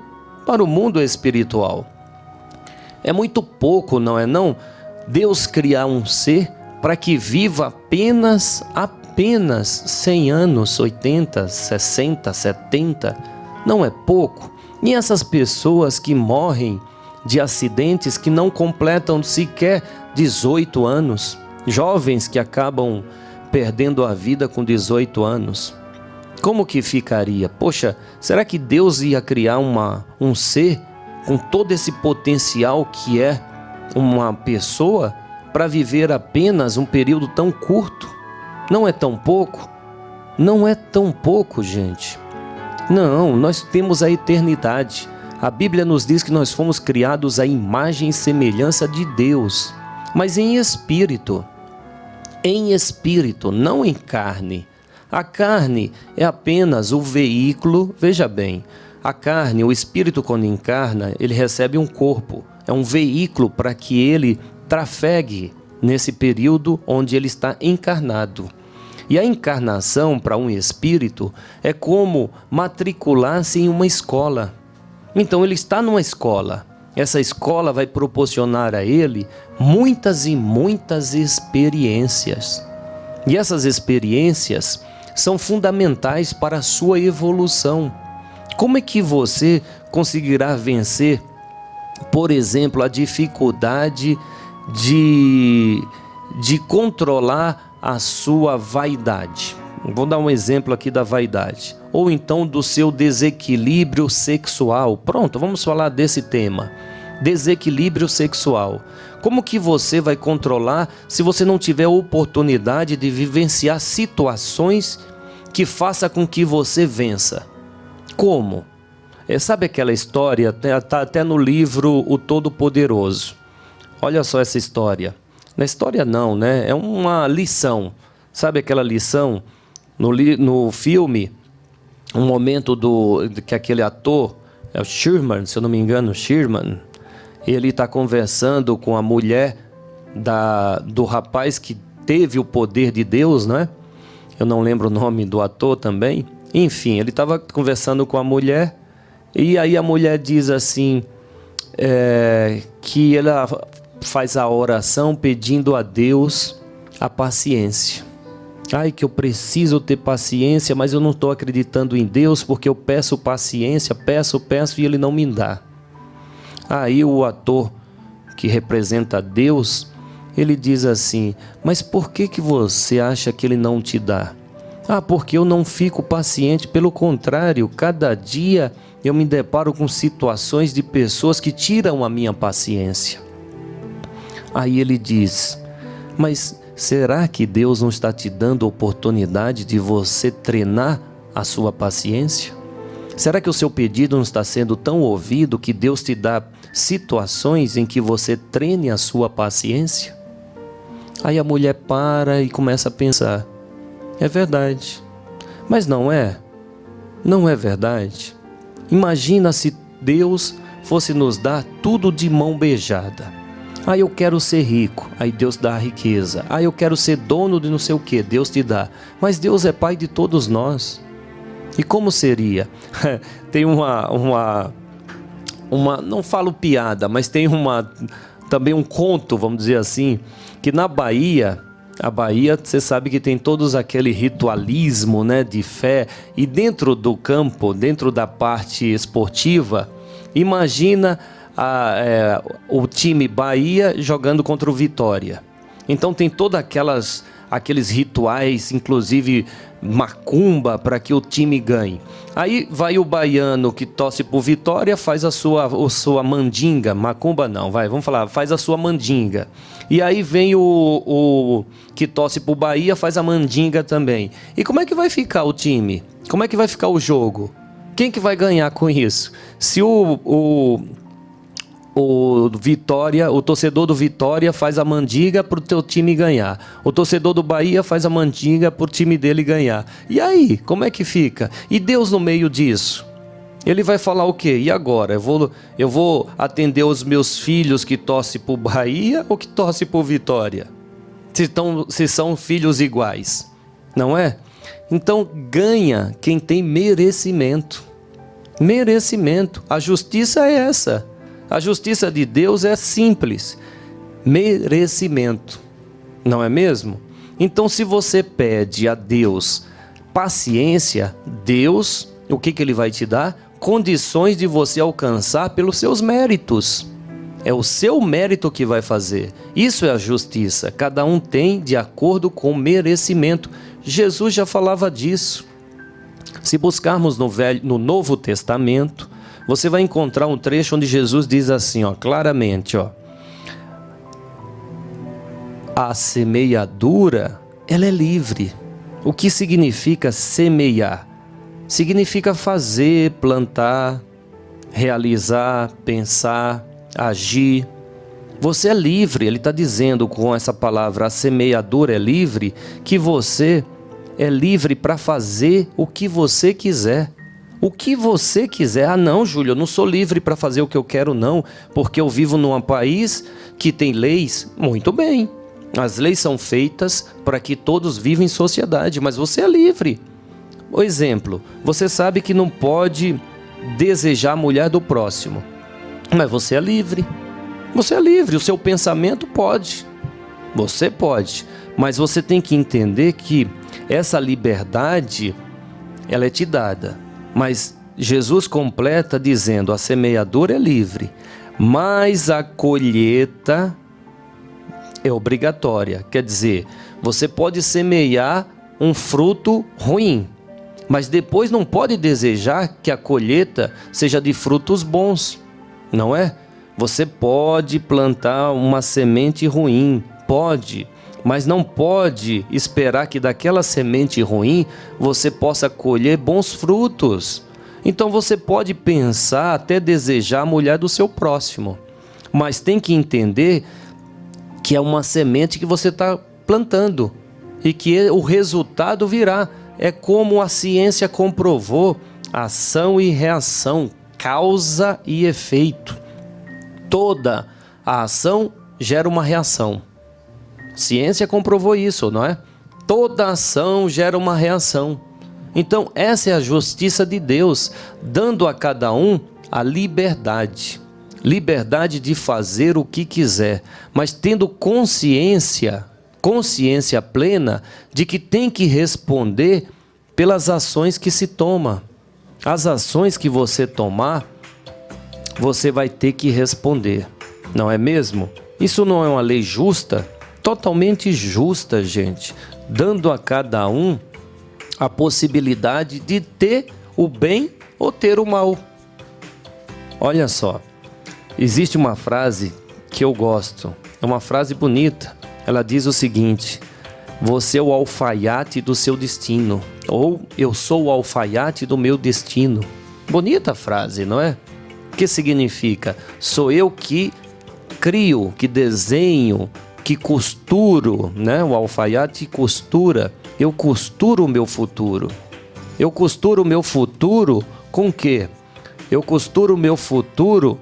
[SPEAKER 2] para o mundo espiritual. É muito pouco, não é não? Deus criar um ser para que viva apenas 100 anos, 80, 60, 70. Não é pouco? E essas pessoas que morrem de acidentes que não completam sequer 18 anos, jovens que acabam perdendo a vida com 18 anos, como que ficaria? Poxa, será que Deus ia criar um ser com todo esse potencial que é uma pessoa para viver apenas um período tão curto? Não é tão pouco? Não é tão pouco, gente. Não, nós temos a eternidade. A Bíblia nos diz que nós fomos criados à imagem e semelhança de Deus, mas em espírito. Em espírito, não em carne. A carne é apenas o veículo, veja bem, a carne, o espírito quando encarna, ele recebe um corpo, é um veículo para que ele trafegue nesse período onde ele está encarnado. E a encarnação para um espírito é como matricular-se em uma escola. Então ele está numa escola. Essa escola vai proporcionar a ele muitas e muitas experiências. E essas experiências são fundamentais para a sua evolução. Como é que você conseguirá vencer, por exemplo, a dificuldade de controlar a sua vaidade? Vou dar um exemplo aqui da vaidade. Ou então do seu desequilíbrio sexual. Pronto, vamos falar desse tema. Desequilíbrio sexual. Como que você vai controlar se você não tiver a oportunidade de vivenciar situações que façam com que você vença? Como? Sabe aquela história, está até no livro O Todo-Poderoso. Olha só essa história. Na história não, né? É uma lição. Sabe aquela lição? No filme, um momento que aquele ator, é o Sherman, se eu não me engano, Sherman, ele está conversando com a mulher do rapaz que teve o poder de Deus, né? Eu não lembro o nome do ator também. Enfim, ele estava conversando com a mulher e aí a mulher diz assim, que ela faz a oração pedindo a Deus a paciência. Ai, que eu preciso ter paciência, mas eu não estou acreditando em Deus porque eu peço paciência, peço e Ele não me dá. Aí o ator que representa Deus, ele diz assim, mas por que você acha que Ele não te dá? Porque eu não fico paciente, pelo contrário, cada dia eu me deparo com situações de pessoas que tiram a minha paciência. Aí ele diz, mas será que Deus não está te dando a oportunidade de você treinar a sua paciência? Será que o seu pedido não está sendo tão ouvido que Deus te dá situações em que você treine a sua paciência? Aí a mulher para e começa a pensar, é verdade, mas não é? Não é verdade? Imagina se Deus fosse nos dar tudo de mão beijada. Ah, eu quero ser rico, aí Deus dá a riqueza. Ah, eu quero ser dono de não sei o que, Deus te dá. Mas Deus é Pai de todos nós. E como seria? Tem uma não falo piada, mas tem também um conto, vamos dizer assim, que na Bahia, a Bahia, você sabe que tem todos aquele ritualismo, né, de fé, e dentro do campo, dentro da parte esportiva, imagina o time Bahia jogando contra o Vitória. Então tem todas aqueles rituais, inclusive macumba, para que o time ganhe. Aí vai o baiano que torce por Vitória, faz a sua mandinga, macumba não, vamos falar, faz a sua mandinga. E aí vem o que torce por Bahia, faz a mandinga também. E como é que vai ficar o time? Como é que vai ficar o jogo? Quem que vai ganhar com isso? Se o torcedor do Vitória faz a mandinga para o teu time ganhar. O torcedor do Bahia faz a mandinga para o time dele ganhar. E aí, como é que fica? E Deus no meio disso? Ele vai falar o quê? E agora? Eu vou atender os meus filhos que torcem por Bahia ou que torcem por Vitória? Se são filhos iguais, não é? Então ganha quem tem merecimento. Merecimento. A justiça é essa. A justiça de Deus é simples, merecimento, não é mesmo? Então, se você pede a Deus paciência, Deus, o que Ele vai te dar? Condições de você alcançar pelos seus méritos. É o seu mérito que vai fazer. Isso é a justiça. Cada um tem de acordo com o merecimento. Jesus já falava disso. Se buscarmos no Novo Testamento, você vai encontrar um trecho onde Jesus diz assim, claramente, a semeadura, ela é livre. O que significa semear? Significa fazer, plantar, realizar, pensar, agir. Você é livre, ele está dizendo com essa palavra, a semeadura é livre, que você é livre para fazer o que você quiser. O que você quiser. Ah, não, Júlio, eu não sou livre para fazer o que eu quero, não, porque eu vivo num país que tem leis. Muito bem, as leis são feitas para que todos vivam em sociedade, mas você é livre. Por exemplo, você sabe que não pode desejar a mulher do próximo, mas você é livre. Você é livre, o seu pensamento pode. Você pode, mas você tem que entender que essa liberdade, ela é te dada. Mas Jesus completa dizendo, a semeadura é livre, mas a colheita é obrigatória. Quer dizer, você pode semear um fruto ruim, mas depois não pode desejar que a colheita seja de frutos bons, não é? Você pode plantar uma semente ruim, pode, mas não pode esperar que daquela semente ruim você possa colher bons frutos. Então você pode pensar, até desejar a mulher do seu próximo, mas tem que entender que é uma semente que você está plantando e que o resultado virá. É como a ciência comprovou, ação e reação, causa e efeito. Toda a ação gera uma reação. Ciência comprovou isso, não é? Toda ação gera uma reação. Então, essa é a justiça de Deus, dando a cada um a liberdade. Liberdade de fazer o que quiser, mas tendo consciência plena de que tem que responder pelas ações que se toma. As ações que você tomar, você vai ter que responder, não é mesmo? Isso não é uma lei justa? Totalmente justa, gente, dando a cada um a possibilidade de ter o bem ou ter o mal. Olha só, existe uma frase que eu gosto, é uma frase bonita. Ela diz o seguinte: você é o alfaiate do seu destino, ou eu sou o alfaiate do meu destino. Bonita frase, não é? O que significa? Sou eu que crio, que desenho, que costuro, né? O alfaiate costura, eu costuro o meu futuro. Eu costuro o meu futuro com o quê? Eu costuro o meu futuro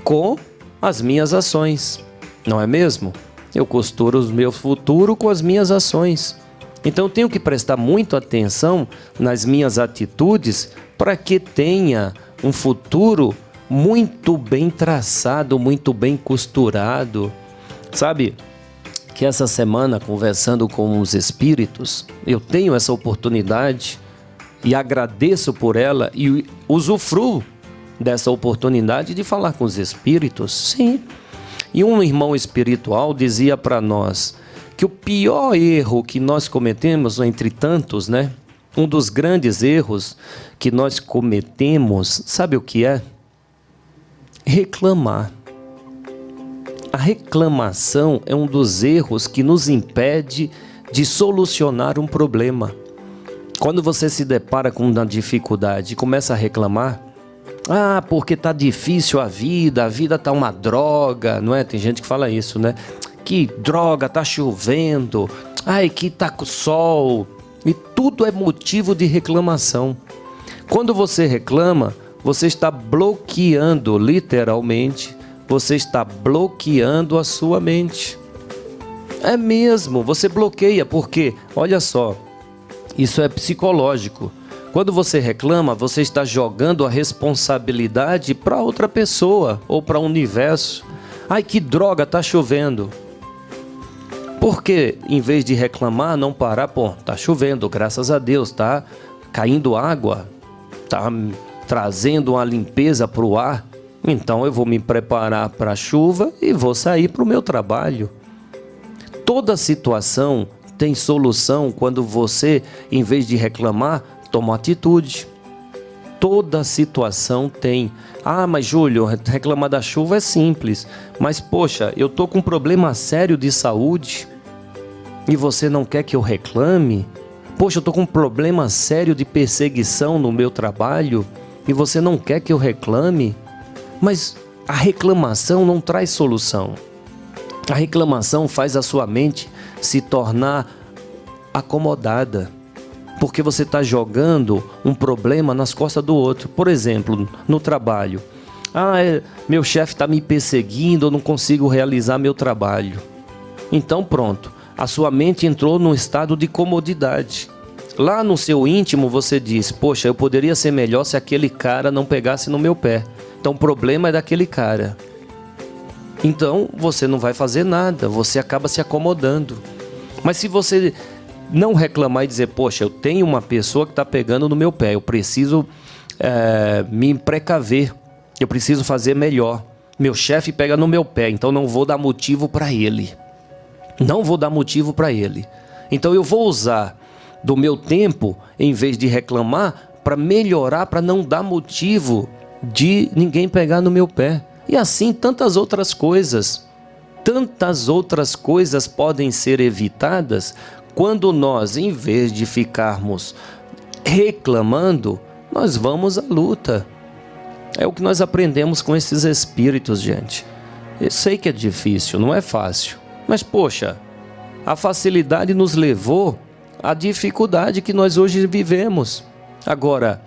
[SPEAKER 2] com as minhas ações, não é mesmo? Eu costuro o meu futuro com as minhas ações. Então eu tenho que prestar muito atenção nas minhas atitudes para que tenha um futuro muito bem traçado, muito bem costurado. Sabe que essa semana, conversando com os espíritos, eu tenho essa oportunidade e agradeço por ela e usufruo dessa oportunidade de falar com os espíritos, sim. E um irmão espiritual dizia para nós que o pior erro que nós cometemos, entre tantos, né? Um dos grandes erros que nós cometemos, sabe o que é? Reclamar. A reclamação é um dos erros que nos impede de solucionar um problema. Quando você se depara com uma dificuldade e começa a reclamar, porque tá difícil a vida tá uma droga, não é? Tem gente que fala isso, né? Que droga, tá chovendo, que tá com sol, e tudo é motivo de reclamação. Quando você reclama, você está bloqueando, literalmente, você está bloqueando a sua mente. É mesmo, você bloqueia, porque, olha só, isso é psicológico. Quando você reclama, você está jogando a responsabilidade para outra pessoa ou para o universo. Que droga, tá chovendo. Por que, em vez de reclamar, não parar? Tá chovendo, graças a Deus, tá caindo água, tá trazendo uma limpeza para o ar. Então eu vou me preparar para a chuva e vou sair para o meu trabalho. Toda situação tem solução quando você, em vez de reclamar, toma atitude. Toda situação tem. Mas Júlio, reclamar da chuva é simples. Mas poxa, eu tô com um problema sério de saúde e você não quer que eu reclame? Poxa, eu tô com um problema sério de perseguição no meu trabalho e você não quer que eu reclame? Mas a reclamação não traz solução. A reclamação faz a sua mente se tornar acomodada, porque você está jogando um problema nas costas do outro. Por exemplo, no trabalho. Meu chefe está me perseguindo, eu não consigo realizar meu trabalho. Então pronto, a sua mente entrou num estado de comodidade. Lá no seu íntimo você diz, poxa, eu poderia ser melhor se aquele cara não pegasse no meu pé. Então o problema é daquele cara. Então você não vai fazer nada, você acaba se acomodando. Mas se você não reclamar e dizer, poxa, eu tenho uma pessoa que está pegando no meu pé, eu preciso me precaver, eu preciso fazer melhor. Meu chefe pega no meu pé, então não vou dar motivo para ele. Não vou dar motivo para ele. Então eu vou usar do meu tempo, em vez de reclamar, para melhorar, para não dar motivo de ninguém pegar no meu pé. E assim tantas outras coisas. Tantas outras coisas podem ser evitadas quando nós, em vez de ficarmos reclamando, nós vamos à luta. É o que nós aprendemos com esses espíritos, gente. Eu sei que é difícil, não é fácil. Mas, poxa, a facilidade nos levou à dificuldade que nós hoje vivemos. Agora,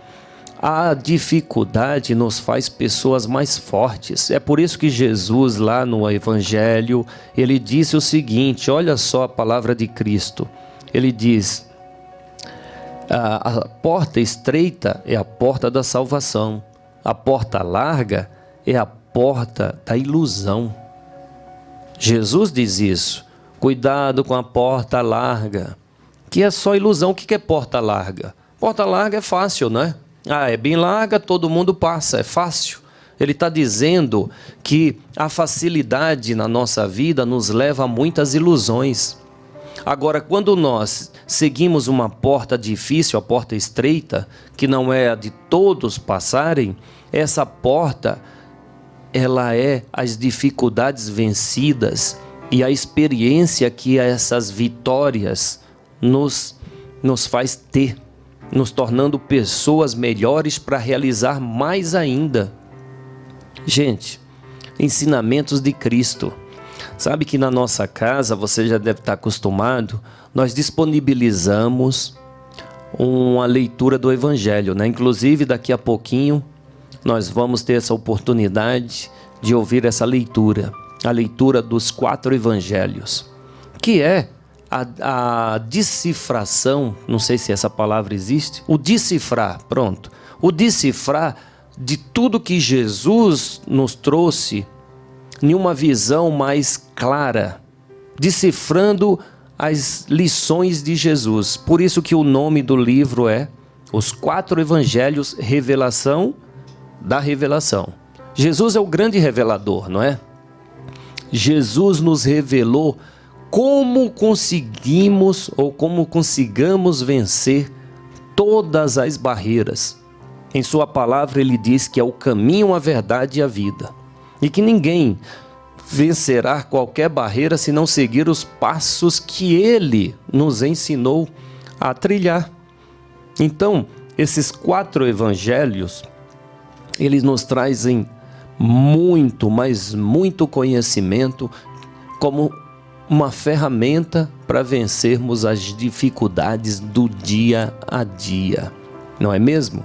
[SPEAKER 2] a dificuldade nos faz pessoas mais fortes. É por isso que Jesus, lá no Evangelho, ele disse o seguinte, olha só a palavra de Cristo. Ele diz, a porta estreita é a porta da salvação. A porta larga é a porta da ilusão. Jesus diz isso. Cuidado com a porta larga, que é só ilusão. O que é porta larga? Porta larga é fácil, né? É bem larga, todo mundo passa, é fácil. Ele está dizendo que a facilidade na nossa vida nos leva a muitas ilusões. Agora, quando nós seguimos uma porta difícil, a porta estreita, que não é a de todos passarem, essa porta, ela é as dificuldades vencidas e a experiência que essas vitórias nos faz ter, nos tornando pessoas melhores para realizar mais ainda. Gente, ensinamentos de Cristo. Sabe que na nossa casa, você já deve estar acostumado, nós disponibilizamos uma leitura do Evangelho, né? Inclusive, daqui a pouquinho, nós vamos ter essa oportunidade de ouvir essa leitura, a leitura dos 4 Evangelhos, que é a decifração, não sei se essa palavra existe, o decifrar, pronto, o decifrar de tudo que Jesus nos trouxe em uma visão mais clara, decifrando as lições de Jesus. Por isso que o nome do livro é Os 4 Evangelhos, Revelação da Revelação. Jesus é o grande revelador, não é? Jesus nos revelou como conseguimos ou como consigamos vencer todas as barreiras. Em sua palavra ele diz que é o caminho, a verdade e a vida. E que ninguém vencerá qualquer barreira se não seguir os passos que ele nos ensinou a trilhar. Então, esses 4 evangelhos, eles nos trazem muito, mas muito conhecimento como uma ferramenta para vencermos as dificuldades do dia a dia, não é mesmo?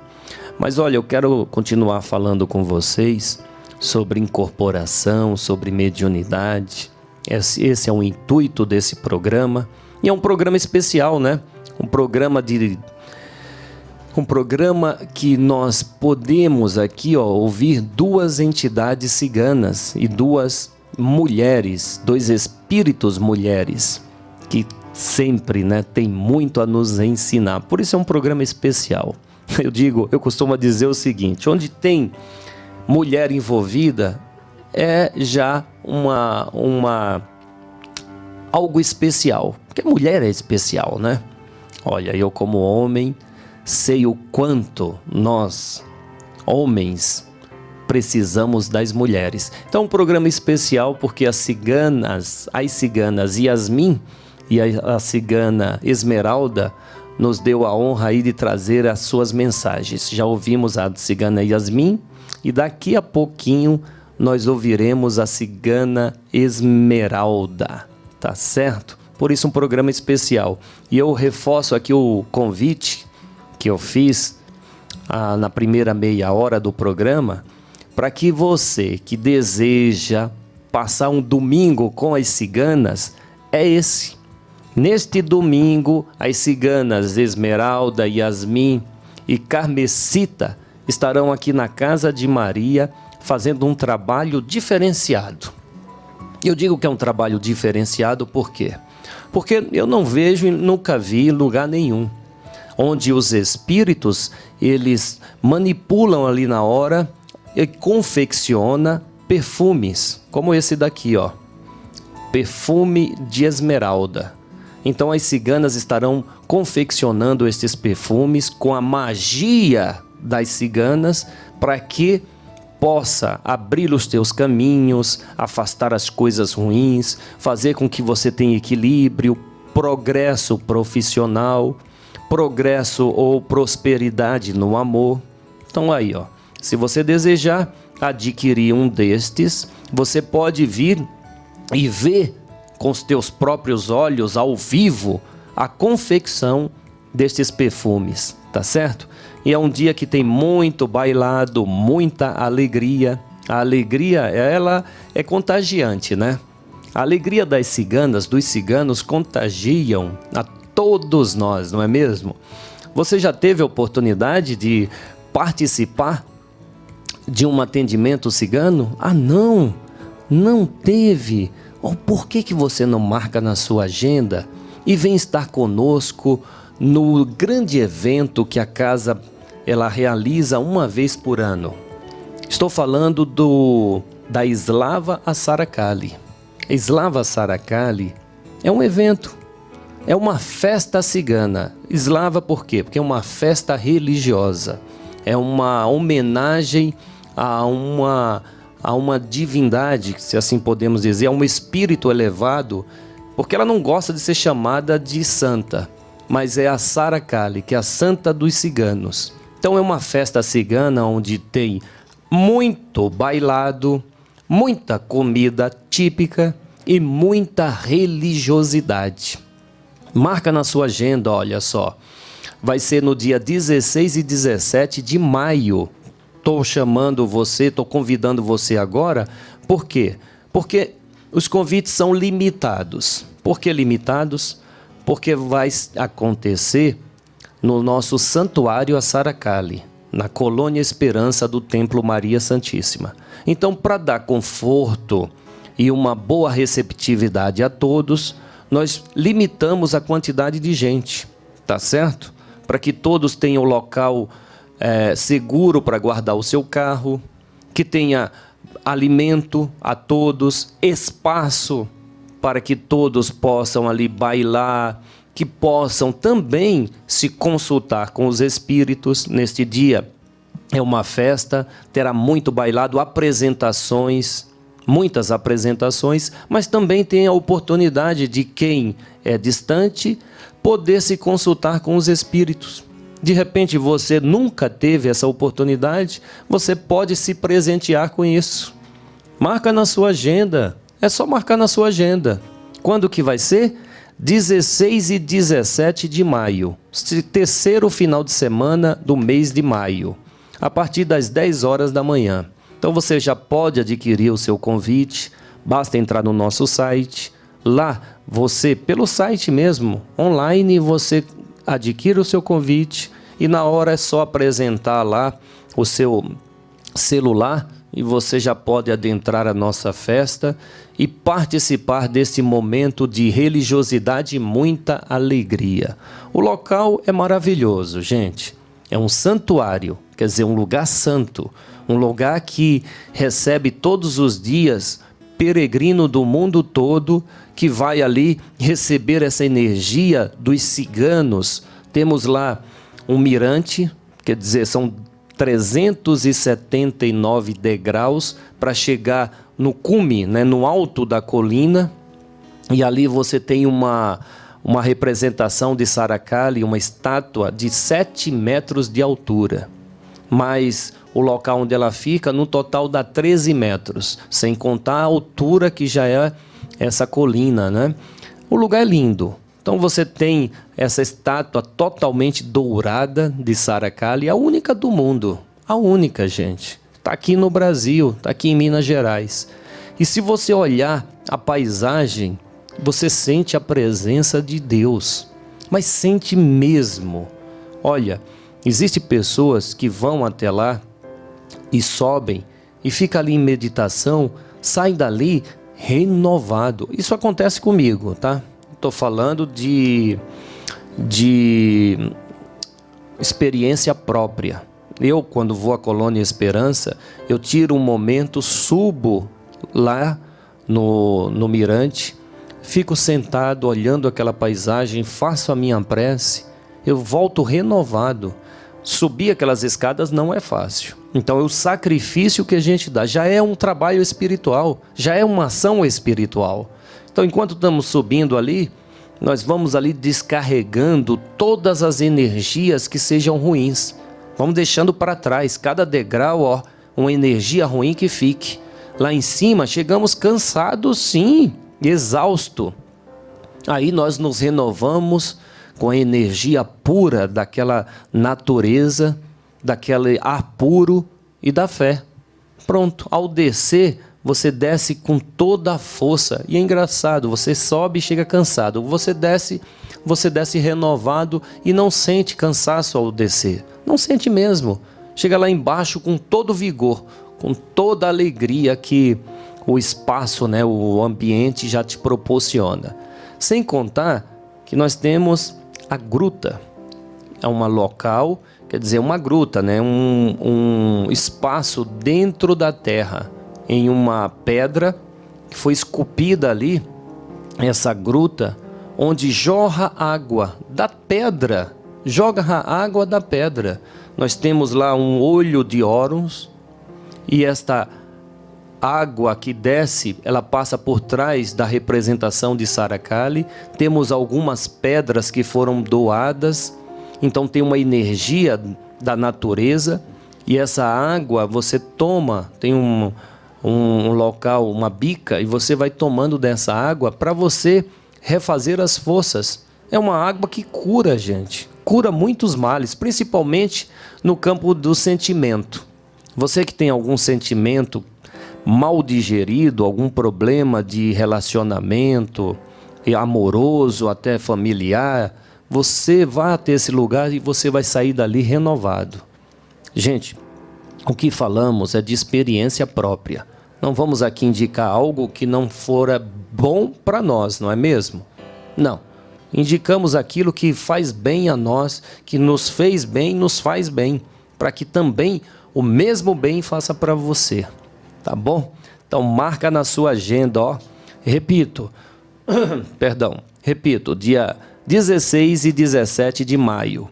[SPEAKER 2] Mas olha, eu quero continuar falando com vocês sobre incorporação, sobre mediunidade. Esse é o intuito desse programa. E é um programa especial, né? Um programa que nós podemos aqui ouvir 2 entidades ciganas e 2 mulheres, 2 espíritos mulheres, que sempre, né, tem muito a nos ensinar. Por isso é um programa especial. Eu costumo dizer o seguinte: onde tem mulher envolvida é já algo especial, porque mulher é especial, né? Olha, eu como homem sei o quanto nós, homens, precisamos das mulheres. Então, um programa especial porque as ciganas Yasmin e a cigana Esmeralda nos deu a honra aí de trazer as suas mensagens. Já ouvimos a cigana Yasmin e daqui a pouquinho nós ouviremos a cigana Esmeralda, tá certo? Por isso um programa especial. E eu reforço aqui o convite que eu fiz na primeira meia hora do programa, para que você que deseja passar um domingo com as ciganas, é esse. Neste domingo, as ciganas Esmeralda, Yasmin e Carmesita estarão aqui na Casa de Maria fazendo um trabalho diferenciado. Eu digo que é um trabalho diferenciado por quê? Porque eu não vejo e nunca vi em lugar nenhum onde os espíritos, eles manipulam ali na hora e confecciona perfumes, como esse daqui, perfume de esmeralda. Então as ciganas estarão confeccionando estes perfumes com a magia das ciganas para que possa abrir os teus caminhos, afastar as coisas ruins, fazer com que você tenha equilíbrio, progresso profissional, progresso ou prosperidade no amor. Então aí, se você desejar adquirir um destes, você pode vir e ver com os teus próprios olhos, ao vivo, a confecção destes perfumes, tá certo? E é um dia que tem muito bailado, muita alegria. A alegria, ela é contagiante, né? A alegria das ciganas, dos ciganos, contagiam a todos nós, não é mesmo? Você já teve a oportunidade de participar de um atendimento cigano? Ah, não teve. Por que você não marca na sua agenda e vem estar conosco no grande evento que a casa ela realiza uma vez por ano? Estou falando da Slava Asaracali. Slava Asaracali é um evento, é uma festa cigana. Slava por quê? Porque é uma festa religiosa, é uma homenagem a uma divindade, se assim podemos dizer, a um espírito elevado, porque ela não gosta de ser chamada de santa, mas é a Saracali, que é a santa dos ciganos. Então é uma festa cigana onde tem muito bailado, muita comida típica e muita religiosidade. Marca na sua agenda, olha só, vai ser no dia 16 e 17 de maio. Estou chamando você, estou convidando você agora. Por quê? Porque os convites são limitados. Por que limitados? Porque vai acontecer no nosso Santuário Saracali, na Colônia Esperança do Templo Maria Santíssima. Então, para dar conforto e uma boa receptividade a todos, nós limitamos a quantidade de gente, tá certo? Para que todos tenham local seguro para guardar o seu carro, que tenha alimento a todos, espaço para que todos possam ali bailar, que possam também se consultar com os espíritos. Neste dia é uma festa, terá muito bailado, apresentações, muitas apresentações, mas também tem a oportunidade de quem é distante poder se consultar com os espíritos. De repente você nunca teve essa oportunidade, você pode se presentear com isso. Marca na sua agenda, é só marcar na sua agenda. Quando que vai ser? 16 e 17 de maio, terceiro final de semana do mês de maio, a partir das 10 horas da manhã. Então você já pode adquirir o seu convite, basta entrar no nosso site. Lá você, pelo site mesmo, online, você adquire o seu convite e na hora é só apresentar lá o seu celular e você já pode adentrar a nossa festa e participar desse momento de religiosidade e muita alegria. O local é maravilhoso, gente. É um santuário, quer dizer, um lugar santo, um lugar que recebe todos os dias peregrino do mundo todo que vai ali receber essa energia dos ciganos. Temos lá um mirante, quer dizer, são 379 degraus para chegar no cume, né, no alto da colina, e ali você tem uma representação de Saracali, uma estátua de 7 metros de altura. Mas o local onde ela fica, no total dá 13 metros, sem contar a altura que já é essa colina, né? O lugar é lindo. Então você tem essa estátua totalmente dourada de Saracali, a única do mundo. A única, gente. Está aqui no Brasil, está aqui em Minas Gerais. E se você olhar a paisagem, você sente a presença de Deus. Mas sente mesmo. Olha, existem pessoas que vão até lá e sobem e ficam ali em meditação, saem dali renovado. Isso acontece comigo, tá? Estou falando de experiência própria. Eu, quando vou à Colônia Esperança, eu tiro um momento, subo lá no mirante, fico sentado olhando aquela paisagem, faço a minha prece, eu volto renovado. Subir aquelas escadas não é fácil. Então, o sacrifício que a gente dá já é um trabalho espiritual, já é uma ação espiritual. Então, enquanto estamos subindo ali, nós vamos ali descarregando todas as energias que sejam ruins. Vamos deixando para trás, cada degrau, uma energia ruim que fique. Lá em cima, chegamos cansados, sim, exausto. Aí nós nos renovamos com a energia pura daquela natureza, daquele ar puro e da fé. Pronto, ao descer, você desce com toda a força. E é engraçado, você sobe e chega cansado. Você desce renovado e não sente cansaço ao descer. Não sente mesmo. Chega lá embaixo com todo o vigor, com toda a alegria que o espaço, né, o ambiente já te proporciona. Sem contar que nós temos a gruta. É um local, quer dizer, uma gruta, né, um espaço dentro da terra, em uma pedra que foi esculpida ali, essa gruta, onde jorra água da pedra, joga a água da pedra. Nós temos lá um olho de Horus, e esta água que desce, ela passa por trás da representação de Saracali. Temos algumas pedras que foram doadas, então tem uma energia da natureza, e essa água você toma, tem um local, uma bica, e você vai tomando dessa água para você refazer as forças. É uma água que cura, gente. cura muitos males, principalmente no campo do sentimento. Você que tem algum sentimento mal digerido, algum problema de relacionamento amoroso, até familiar, você vai até esse lugar e você vai sair dali renovado. Gente, o que falamos é de experiência própria. Não vamos aqui indicar algo que não fora bom para nós, não é mesmo? Não. Indicamos aquilo que faz bem a nós, que nos fez bem, nos faz bem, para que também o mesmo bem faça para você. Tá bom? Então marca na sua agenda, ó. Repito, dia 16 e 17 de maio.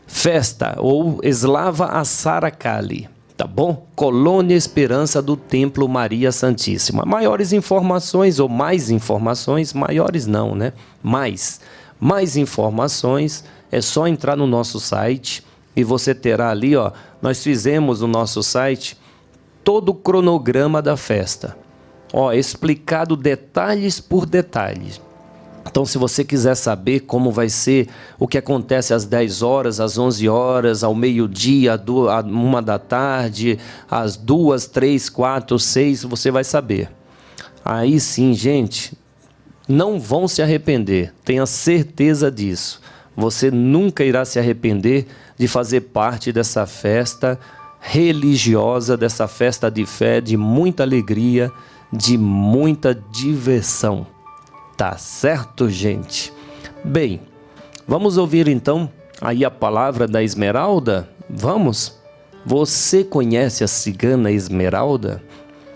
[SPEAKER 2] Festa ou Slava Asaracali, tá bom? Colônia Esperança do Templo Maria Santíssima. Maiores informações ou mais informações, maiores não, né? Mais informações é só entrar no nosso site e você terá ali, ó, nós fizemos no nosso site todo o cronograma da festa. Ó, explicado detalhes por detalhes. Então, se você quiser saber como vai ser, o que acontece às 10 horas, às 11 horas, ao meio-dia, à 1 da tarde, às 2, 3, 4, 6, você vai saber. Aí sim, gente, não vão se arrepender, tenha certeza disso. Você nunca irá se arrepender de fazer parte dessa festa religiosa, dessa festa de fé, de muita alegria, de muita diversão. Tá certo, gente? Bem, vamos ouvir então aí a palavra da Esmeralda? Vamos? Você conhece a cigana Esmeralda?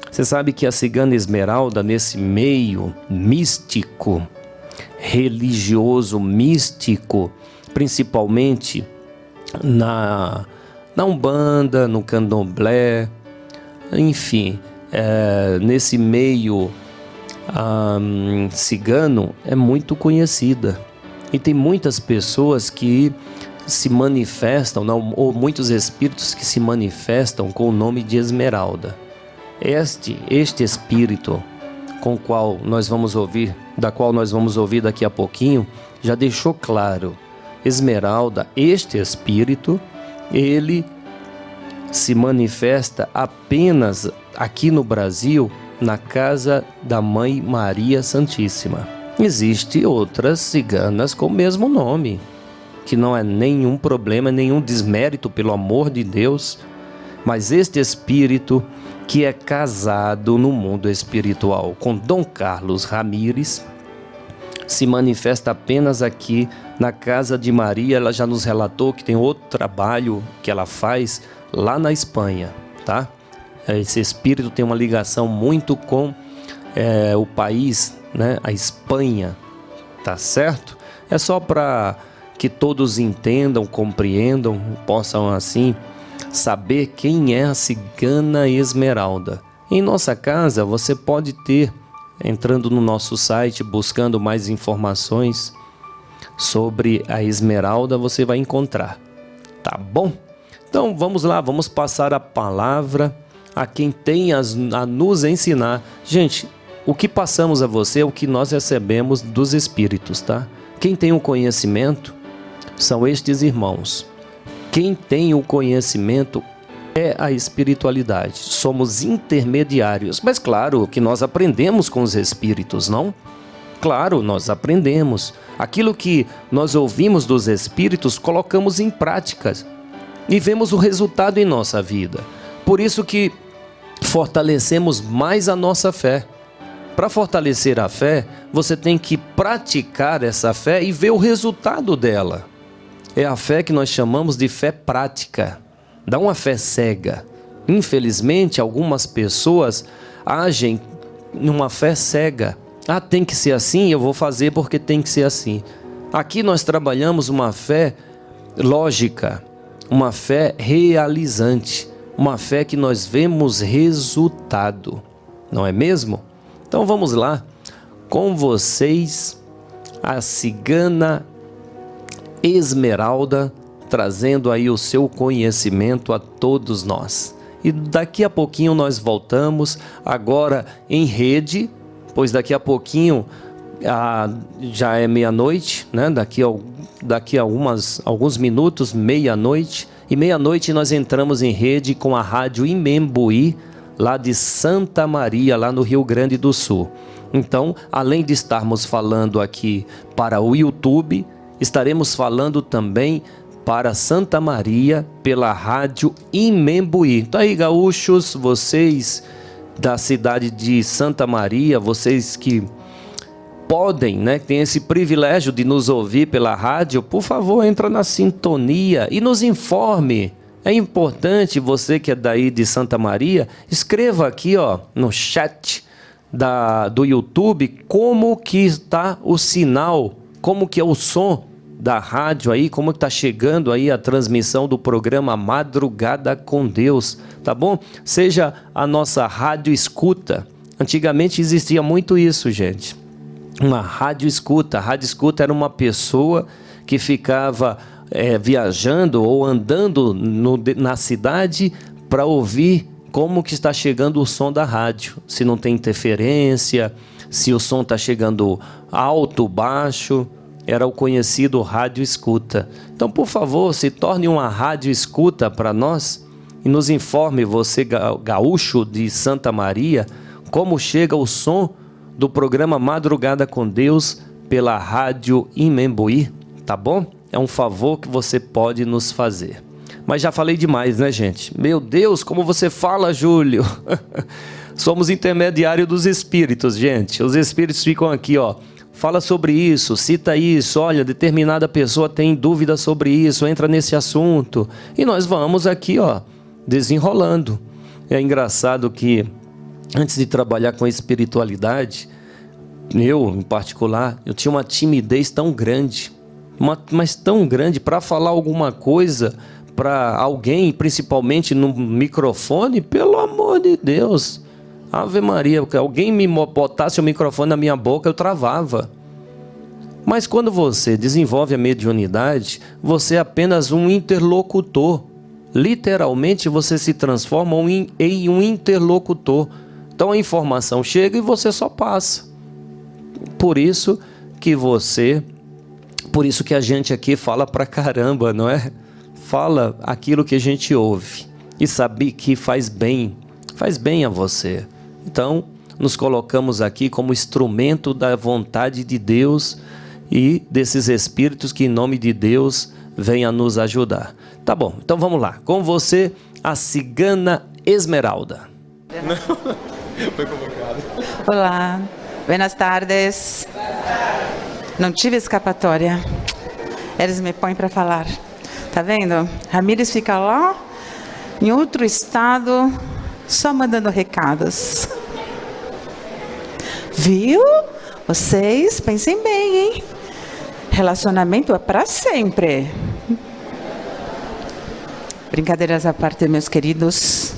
[SPEAKER 2] Você sabe que a cigana Esmeralda, nesse meio místico, religioso, místico, principalmente na Umbanda, no Candomblé, enfim, nesse meio cigano é muito conhecida e tem muitas pessoas que se manifestam, ou muitos espíritos que se manifestam com o nome de Esmeralda. Este espírito da qual nós vamos ouvir daqui a pouquinho, já deixou claro: Esmeralda, este espírito, ele se manifesta apenas aqui no Brasil, na casa da Mãe Maria Santíssima. Existem outras ciganas com o mesmo nome, que não é nenhum problema, nenhum desmérito, pelo amor de Deus. Mas este espírito que é casado no mundo espiritual com Dom Carlos Ramírez se manifesta apenas aqui na casa de Maria. Ela já nos relatou que tem outro trabalho que ela faz lá na Espanha, tá? Esse espírito tem uma ligação muito com o país, né? A Espanha, tá certo? É só para que todos entendam, compreendam, possam assim saber quem é a cigana Esmeralda. Em nossa casa você pode ter, entrando no nosso site, buscando mais informações sobre a Esmeralda, você vai encontrar, tá bom? Então vamos lá, vamos passar a palavra a quem tem a nos ensinar. Gente, o que passamos a você é o que nós recebemos dos Espíritos, tá? Quem tem o conhecimento são estes irmãos. Quem tem o conhecimento é a espiritualidade. Somos intermediários. Mas claro que nós aprendemos com os Espíritos, não? Claro, nós aprendemos. Aquilo que nós ouvimos dos Espíritos, colocamos em prática e vemos o resultado em nossa vida. Por isso que fortalecemos mais a nossa fé. Para fortalecer a fé, você tem que praticar essa fé e ver o resultado dela. É a fé que nós chamamos de fé prática, não uma fé cega. Infelizmente, algumas pessoas agem numa fé cega. Ah, tem que ser assim, eu vou fazer porque tem que ser assim. Aqui nós trabalhamos uma fé lógica, uma fé realizante, uma fé que nós vemos resultado, não é mesmo? Então vamos lá, com vocês, a cigana Esmeralda, trazendo aí o seu conhecimento a todos nós. E daqui a pouquinho nós voltamos, agora em rede, pois daqui a pouquinho Já é meia-noite, né? Daqui a alguns minutos, meia-noite. E meia-noite nós entramos em rede com a Rádio Imembuí, lá de Santa Maria, lá no Rio Grande do Sul. Então, além de estarmos falando aqui para o YouTube, estaremos falando também para Santa Maria pela Rádio Imembuí. Então aí, gaúchos, vocês da cidade de Santa Maria, vocês que podem, né, tem esse privilégio de nos ouvir pela rádio, por favor, entra na sintonia e nos informe. É importante, você que é daí de Santa Maria, escreva aqui, ó, no chat do YouTube como que está o sinal, como que é o som da rádio aí, como que está chegando aí a transmissão do programa Madrugada com Deus, tá bom? Seja a nossa rádio escuta. Antigamente existia muito isso, gente. Uma rádio escuta. A rádio escuta era uma pessoa que ficava viajando ou andando na cidade para ouvir como que está chegando o som da rádio. Se não tem interferência, se o som está chegando alto, baixo. Era o conhecido rádio escuta. Então, por favor, se torne uma rádio escuta para nós e nos informe, você gaúcho de Santa Maria, como chega o som do programa Madrugada com Deus pela Rádio Imembuí, tá bom? É um favor que você pode nos fazer. Mas já falei demais, né, gente? Meu Deus, como você fala, Júlio! Somos intermediário dos espíritos, gente. Os espíritos ficam aqui, ó. Fala sobre isso, cita isso, olha, determinada pessoa tem dúvida sobre isso, entra nesse assunto. E nós vamos aqui, ó, desenrolando. É engraçado que antes de trabalhar com a espiritualidade, eu, em particular, eu tinha uma timidez tão grande, mas tão grande para falar alguma coisa para alguém, principalmente no microfone, pelo amor de Deus. Ave Maria, porque alguém me botasse o microfone na minha boca, eu travava. Mas quando você desenvolve a mediunidade, você é apenas um interlocutor. Literalmente você se transforma em um interlocutor. Então a informação chega e você só passa. Por isso que a gente aqui fala pra caramba, não é? Fala aquilo que a gente ouve e sabe que faz bem a você. Então, nos colocamos aqui como instrumento da vontade de Deus e desses espíritos que, em nome de Deus, venham a nos ajudar. Tá bom, então vamos lá. Com você, a Cigana Esmeralda.
[SPEAKER 4] Foi convocado.
[SPEAKER 5] Olá, buenas tardes. Não tive escapatória. Eles me põem para falar. Tá vendo? Ramírez fica lá, em outro estado, só mandando recados. Viu? Vocês pensem bem, hein? Relacionamento é para sempre. Brincadeiras à parte, meus queridos.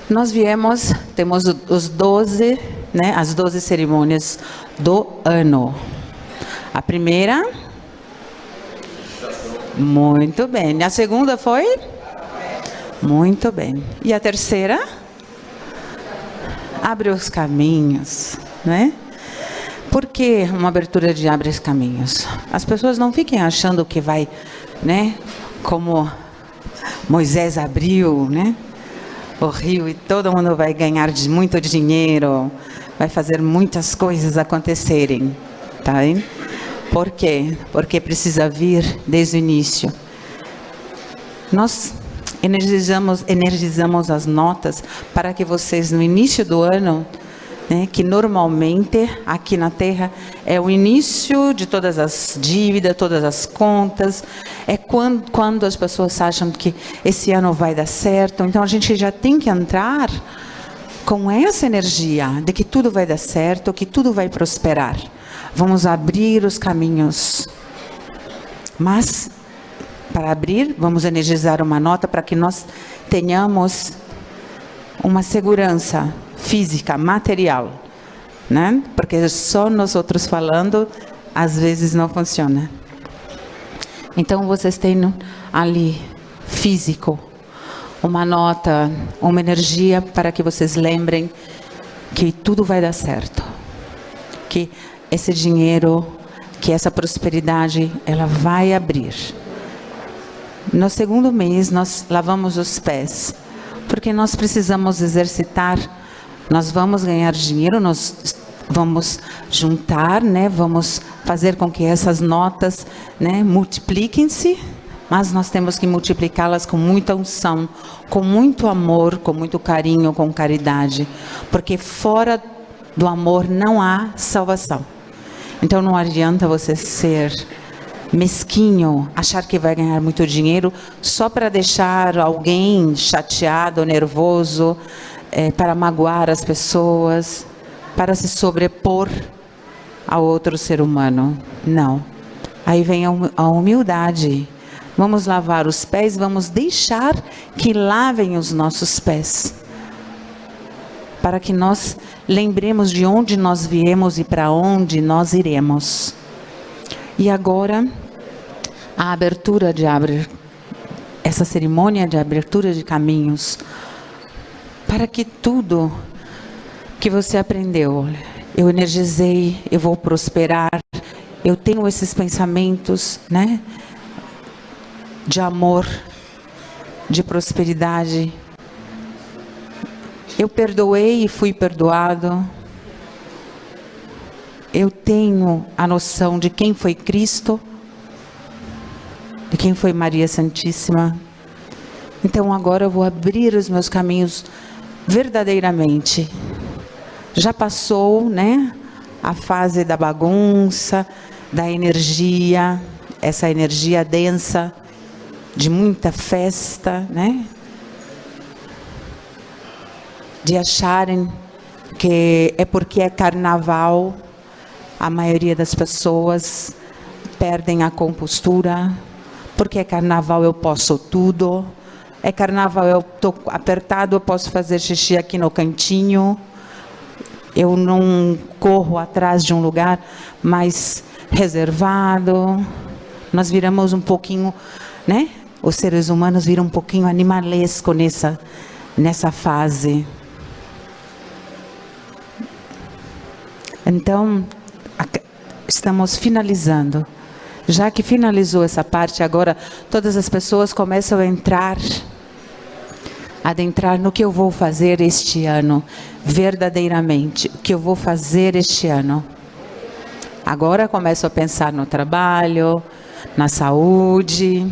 [SPEAKER 5] Nós temos os 12, né, as 12 cerimônias do ano. A primeira, muito bem. A segunda foi? Muito bem. E a terceira? Abre os caminhos, né? Por que uma abertura de abre os caminhos? As pessoas não fiquem achando que vai, né, como Moisés abriu, né, o rio e todo mundo vai ganhar muito dinheiro, vai fazer muitas coisas acontecerem, tá? Hein? Por quê? Porque precisa vir desde o início. Nós energizamos as notas para que vocês no início do ano, né, que normalmente aqui na Terra é o início de todas as dívidas, todas as contas, é quando as pessoas acham que esse ano vai dar certo. Então a gente já tem que entrar com essa energia de que tudo vai dar certo, que tudo vai prosperar. Vamos abrir os caminhos. Mas para abrir, vamos energizar uma nota para que nós tenhamos uma segurança física, material, né? Porque só nós outros falando, às vezes não funciona. Então vocês têm ali, físico, uma nota, uma energia para que vocês lembrem que tudo vai dar certo. que esse dinheiro, que essa prosperidade, ela vai abrir. No segundo mês, nós lavamos os pés, porque nós precisamos exercitar. Nós vamos ganhar dinheiro, nós vamos juntar, né? Vamos fazer com que essas notas, né, multipliquem-se, mas nós temos que multiplicá-las com muita unção, com muito amor, com muito carinho, com caridade, porque fora do amor não há salvação. Então não adianta você ser mesquinho, achar que vai ganhar muito dinheiro só para deixar alguém chateado, nervoso, para magoar as pessoas, para se sobrepor a outro ser humano. Não. Aí vem a humildade. Vamos lavar os pés, vamos deixar que lavem os nossos pés, para que nós lembremos de onde nós viemos e para onde nós iremos. E agora, a abertura de essa cerimônia de abertura de caminhos, para que tudo que você aprendeu, eu energizei, eu vou prosperar, eu tenho esses pensamentos, né, de amor, de prosperidade. Eu perdoei e fui perdoado. Eu tenho a noção de quem foi Cristo, de quem foi Maria Santíssima. Então agora eu vou abrir os meus caminhos verdadeiramente. Já passou, né, a fase da bagunça, da energia, essa energia densa, de muita festa, né? De acharem que é porque é carnaval, a maioria das pessoas perdem a compostura, porque é carnaval eu posso tudo, é carnaval eu estou apertado, eu posso fazer xixi aqui no cantinho, eu não corro atrás de um lugar mais reservado. Nós viramos um pouquinho, né? Os seres humanos viram um pouquinho animalesco nessa fase. Então, estamos finalizando. Já que finalizou essa parte, agora todas as pessoas começam a adentrar no que eu vou fazer este ano, verdadeiramente, o que eu vou fazer este ano. Agora começo a pensar no trabalho, na saúde,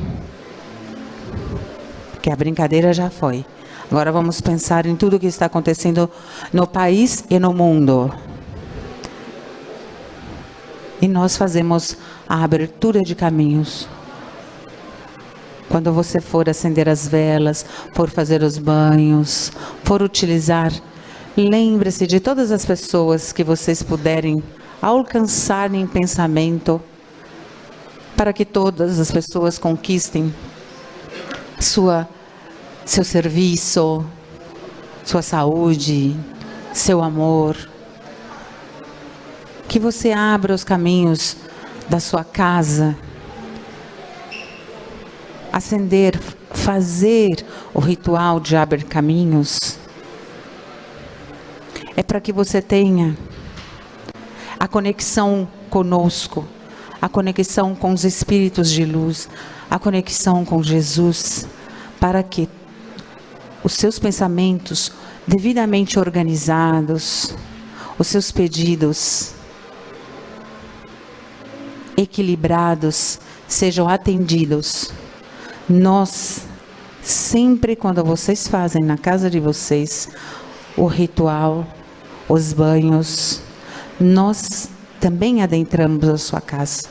[SPEAKER 5] que a brincadeira já foi. Agora vamos pensar em tudo o que está acontecendo no país e no mundo. E nós fazemos a abertura de caminhos. Quando você for acender as velas, for fazer os banhos, for utilizar, lembre-se de todas as pessoas que vocês puderem alcançar em pensamento, para que todas as pessoas conquistem seu serviço, sua saúde, seu amor. Que você abra os caminhos da sua casa, acender, fazer o ritual de abrir caminhos, é para que você tenha a conexão conosco, a conexão com os espíritos de luz, a conexão com Jesus, para que os seus pensamentos devidamente organizados, os seus pedidos equilibrados sejam atendidos. Nós, sempre quando vocês fazem na casa de vocês o ritual, os banhos, nós também adentramos a sua casa.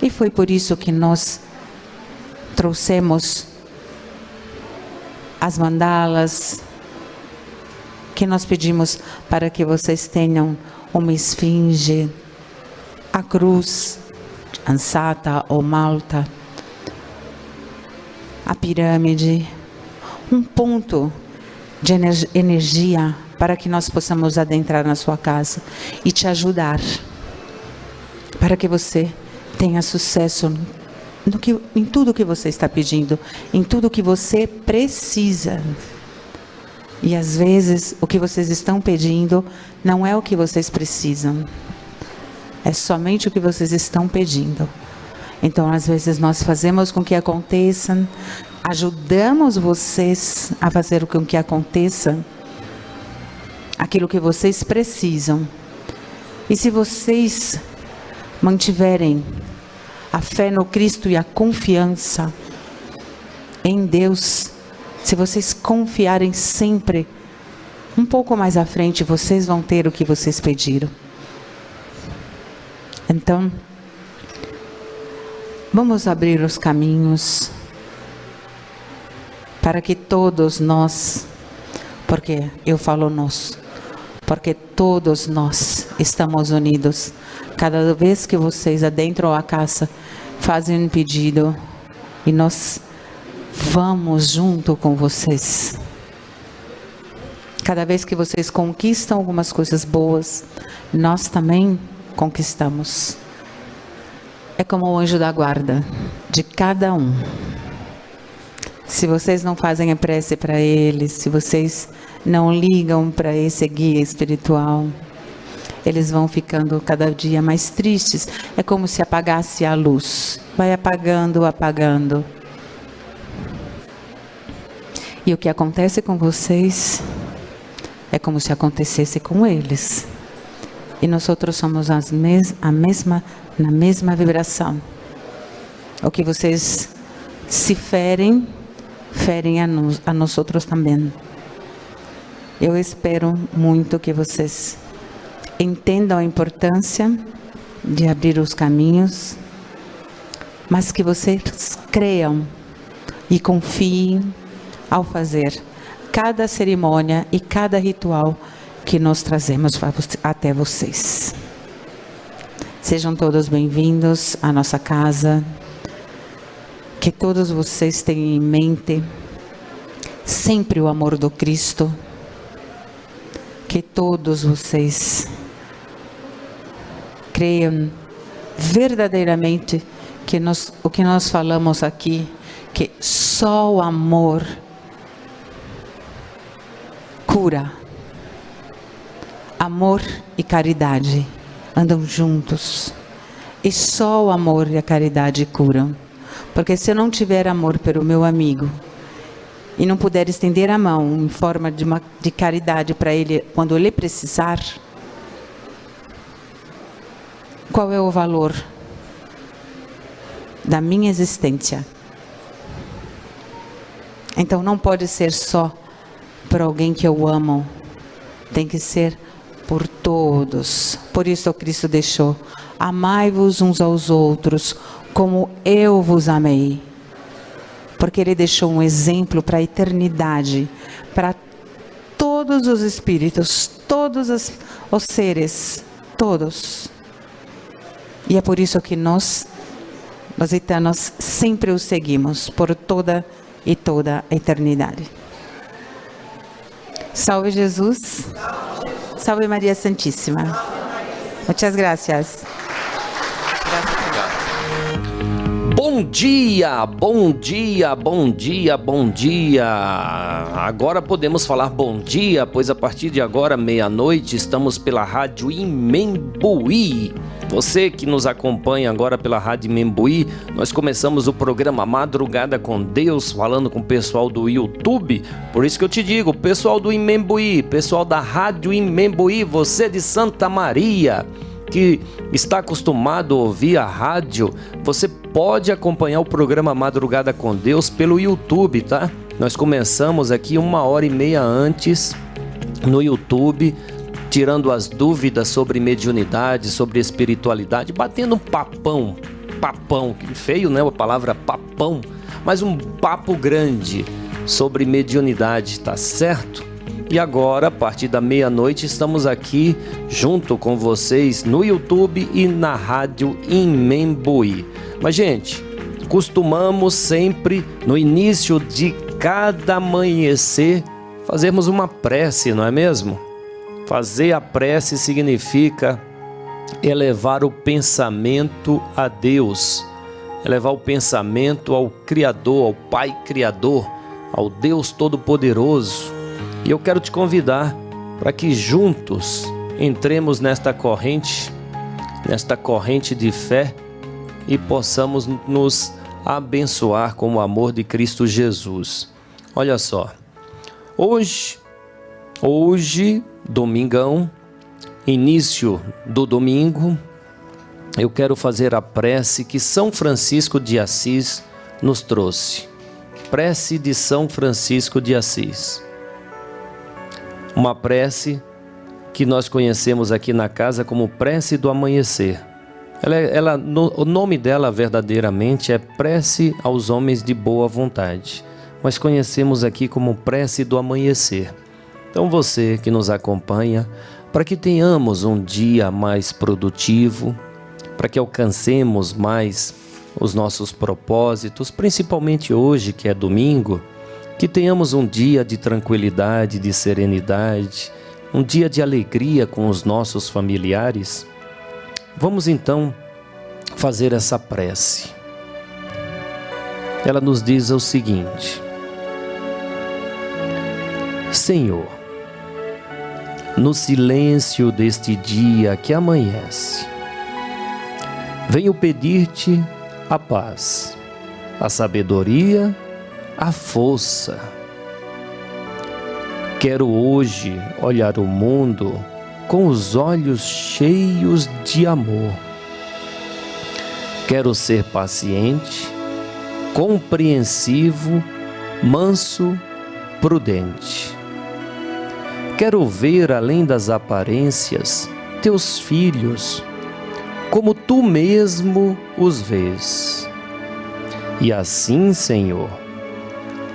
[SPEAKER 5] E foi por isso que nós trouxemos as mandalas, que nós pedimos para que vocês tenham uma esfinge, a cruz, ansata ou malta, a pirâmide, um ponto de energia para que nós possamos adentrar na sua casa e te ajudar, para que você tenha sucesso em tudo que você está pedindo, em tudo que você precisa. E às vezes o que vocês estão pedindo não é o que vocês precisam. É somente o que vocês estão pedindo. Então, às vezes, nós fazemos com que aconteça, ajudamos vocês a fazer com que aconteça aquilo que vocês precisam. E se vocês mantiverem a fé no Cristo e a confiança em Deus, se vocês confiarem sempre, um pouco mais à frente, vocês vão ter o que vocês pediram. Então, vamos abrir os caminhos para que todos nós, porque eu falo nós, porque todos nós estamos unidos. Cada vez que vocês adentram a casa, fazem um pedido e nós vamos junto com vocês. Cada vez que vocês conquistam algumas coisas boas, nós também conquistamos. É como o anjo da guarda de cada um. Se vocês não fazem a prece para eles, se vocês não ligam para esse guia espiritual, eles vão ficando cada dia mais tristes. É como se apagasse a luz. Vai apagando, apagando. E o que acontece com vocês é como se acontecesse com eles. E nós outros somos na mesma vibração. O que vocês se ferem a nós outros também. Eu espero muito que vocês entendam a importância de abrir os caminhos, mas que vocês creiam e confiem ao fazer cada cerimônia e cada ritual que nós trazemos até vocês. Sejam todos bem-vindos à nossa casa. Que todos vocês tenham em mente sempre o amor do Cristo. Que todos vocês creiam verdadeiramente que o que nós falamos aqui, que só o amor cura. Amor e caridade andam juntos. E só o amor e a caridade curam. Porque se eu não tiver amor pelo meu amigo e não puder estender a mão em forma de caridade para ele quando ele precisar, qual é o valor da minha existência? Então não pode ser só por alguém que eu amo, tem que ser por todos. Por isso o Cristo deixou: amai-vos uns aos outros como eu vos amei. Porque Ele deixou um exemplo para a eternidade, para todos os espíritos, todos os seres, todos. E é por isso que nós eternos, sempre o seguimos, por toda e toda a eternidade. Salve Jesus, salve Maria Santíssima. Muitas gracias.
[SPEAKER 2] Bom dia, bom dia, bom dia, bom dia. Agora podemos falar bom dia, pois a partir de agora, meia-noite, estamos pela Rádio Imembuí. Você que nos acompanha agora pela Rádio Imembuí, nós começamos o programa Madrugada com Deus, falando com o pessoal do YouTube. Por isso que eu te digo, pessoal do Imembuí, pessoal da Rádio Imembuí, você de Santa Maria, que está acostumado a ouvir a rádio, você pode acompanhar o programa Madrugada com Deus pelo YouTube, tá? Nós começamos aqui 1h30 antes no YouTube, tirando as dúvidas sobre mediunidade, sobre espiritualidade, batendo um papão, que feio, né? A palavra papão, mas um papo grande sobre mediunidade, tá certo? E agora, a partir da meia-noite, estamos aqui junto com vocês no YouTube e na Rádio Imembuí. Mas, gente, costumamos sempre, no início de cada amanhecer, fazermos uma prece, não é mesmo? Fazer a prece significa elevar o pensamento a Deus, elevar o pensamento ao Criador, ao Pai Criador, ao Deus Todo-Poderoso. E eu quero te convidar para que juntos entremos nesta corrente nesta corrente de fé e possamos nos abençoar com o amor de Cristo Jesus. Olha só, hoje, domingão, início do domingo, eu quero fazer a prece que São Francisco de Assis nos trouxe. Prece de São Francisco de Assis. Uma prece que nós conhecemos aqui na casa como prece do amanhecer. O nome dela verdadeiramente é prece aos homens de boa vontade, mas conhecemos aqui como prece do amanhecer. Então você que nos acompanha, para que tenhamos um dia mais produtivo, para que alcancemos mais os nossos propósitos, principalmente hoje que é domingo, que tenhamos um dia de tranquilidade, de serenidade, um dia de alegria com os nossos familiares. Vamos então fazer essa prece. Ela nos diz o seguinte: Senhor, no silêncio deste dia que amanhece, venho pedir-te a paz, a sabedoria, a força. Quero hoje olhar o mundo com os olhos cheios de amor. Quero ser paciente, compreensivo, manso, prudente. Quero ver além das aparências teus filhos, como tu mesmo os vês. E assim, Senhor,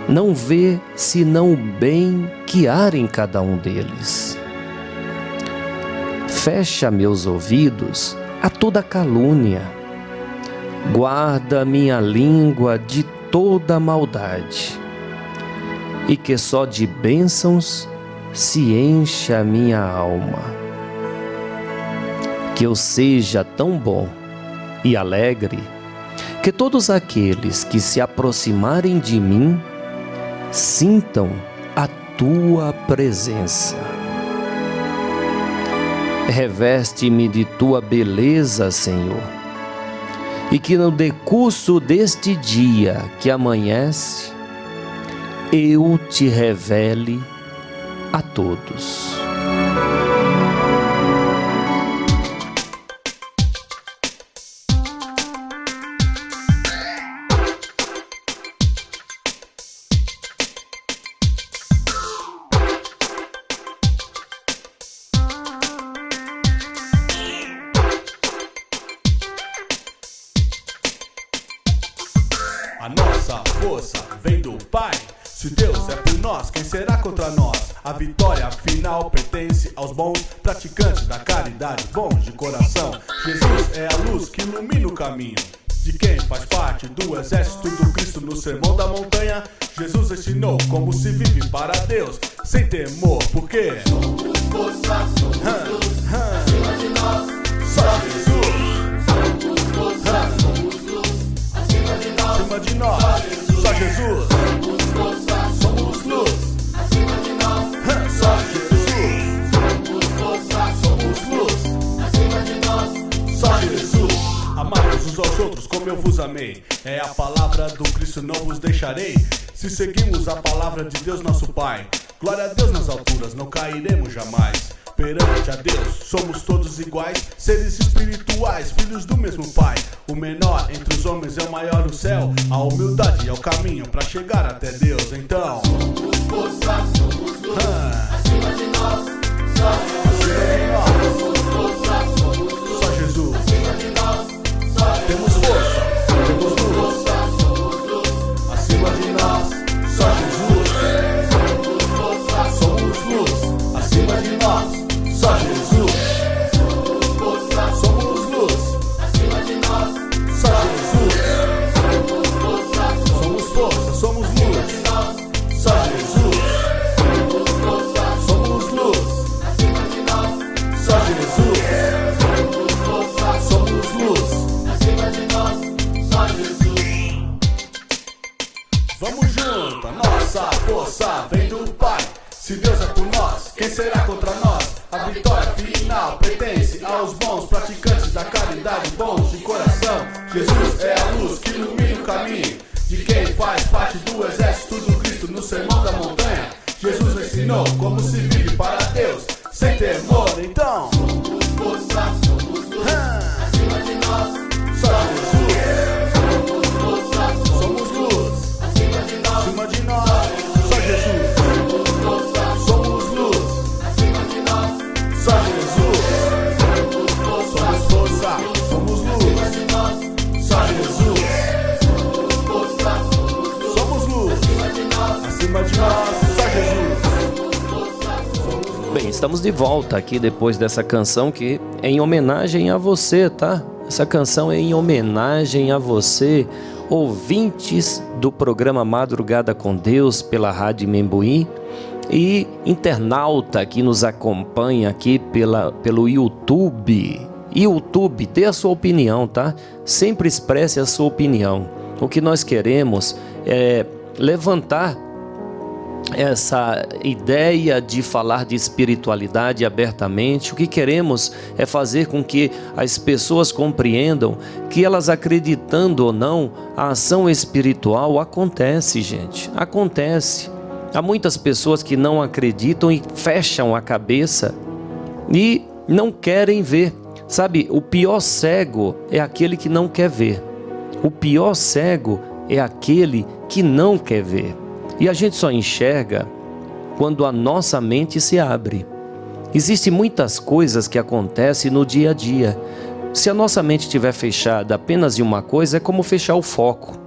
[SPEAKER 2] não vê senão o bem que há em cada um deles. Fecha meus ouvidos a toda calúnia. Guarda minha língua de toda maldade. E que só de bênçãos se encha a minha alma. Que eu seja tão bom e alegre que todos aqueles que se aproximarem de mim sintam a tua presença. Reveste-me de tua beleza, Senhor, e que no decurso deste dia que amanhece, eu te revele a todos.
[SPEAKER 6] A nossa força vem do Pai. Se Deus é por nós, quem será contra nós? A vitória final pertence aos bons praticantes da caridade, bons de coração. Jesus é a luz que ilumina o caminho de quem faz parte do exército do Cristo. No sermão da montanha, Jesus ensinou como se vive para Deus sem temor, porque somos força, somos luz, acima de nós, só Jesus. Somos força, somos luz, acima de nós, só Jesus. Somos força, somos luz, acima de nós, só Jesus. Somos força, somos luz, acima de nós, só Jesus. Amai-vos uns aos outros como eu vos amei. É a palavra do Cristo, não vos deixarei. Se seguimos a palavra de Deus nosso Pai, glória a Deus nas alturas, não cairemos jamais. Perante a Deus, somos todos iguais, seres espirituais, filhos do mesmo Pai. O menor entre os homens é o maior no céu. A humildade é o caminho para chegar até Deus. Então, somos força, somos luz, acima de nós, só Jesus. Somos força, somos luz, só Jesus. Acima de nós, só Jesus. Temos força, temos luz, somos luz, acima de nós, só Jesus. Somos força, somos luz, acima de nós, só Jesus. Somos força, somos luz, acima de nós, só Jesus. Somos força, somos luz, só Jesus. Somos força, somos luz, acima de nós, só Jesus. Somos força, somos luz, acima de nós, só Jesus. Vamos junto, a nossa força vem do Pai. Se Deus é por nós, quem será contra nós? A vitória final pertence aos bons praticantes da caridade, bons de coração. Jesus é a luz que ilumina o caminho de quem faz parte do exército do Cristo. No sermão da montanha, Jesus ensinou como se vive para Deus sem temor. Então, somos força, somos luz, acima de nós, só Jesus. Somos força, somos luz, acima de nós, só Jesus. Somos força, somos luz, acima de nós, só Jesus. Somos força, somos luz, acima de nós, só Jesus. Somos luz, acima de nós, só Jesus.
[SPEAKER 2] Bem, estamos de volta aqui depois dessa canção que é em homenagem a você, tá? Essa canção é em homenagem a você, ouvintes do programa Madrugada com Deus pela Rádio Membuí e internauta que nos acompanha aqui pelo YouTube. YouTube, dê a sua opinião, tá? Sempre expresse a sua opinião. O que nós queremos é levantar essa ideia de falar de espiritualidade abertamente. O que queremos é fazer com que as pessoas compreendam que elas, acreditando ou não, a ação espiritual acontece, gente, acontece. Há muitas pessoas que não acreditam e fecham a cabeça e não querem ver. Sabe, o pior cego é aquele que não quer ver. O pior cego é aquele que não quer ver. E a gente só enxerga quando a nossa mente se abre. Existem muitas coisas que acontecem no dia a dia. Se a nossa mente estiver fechada apenas em uma coisa, é como fechar o foco.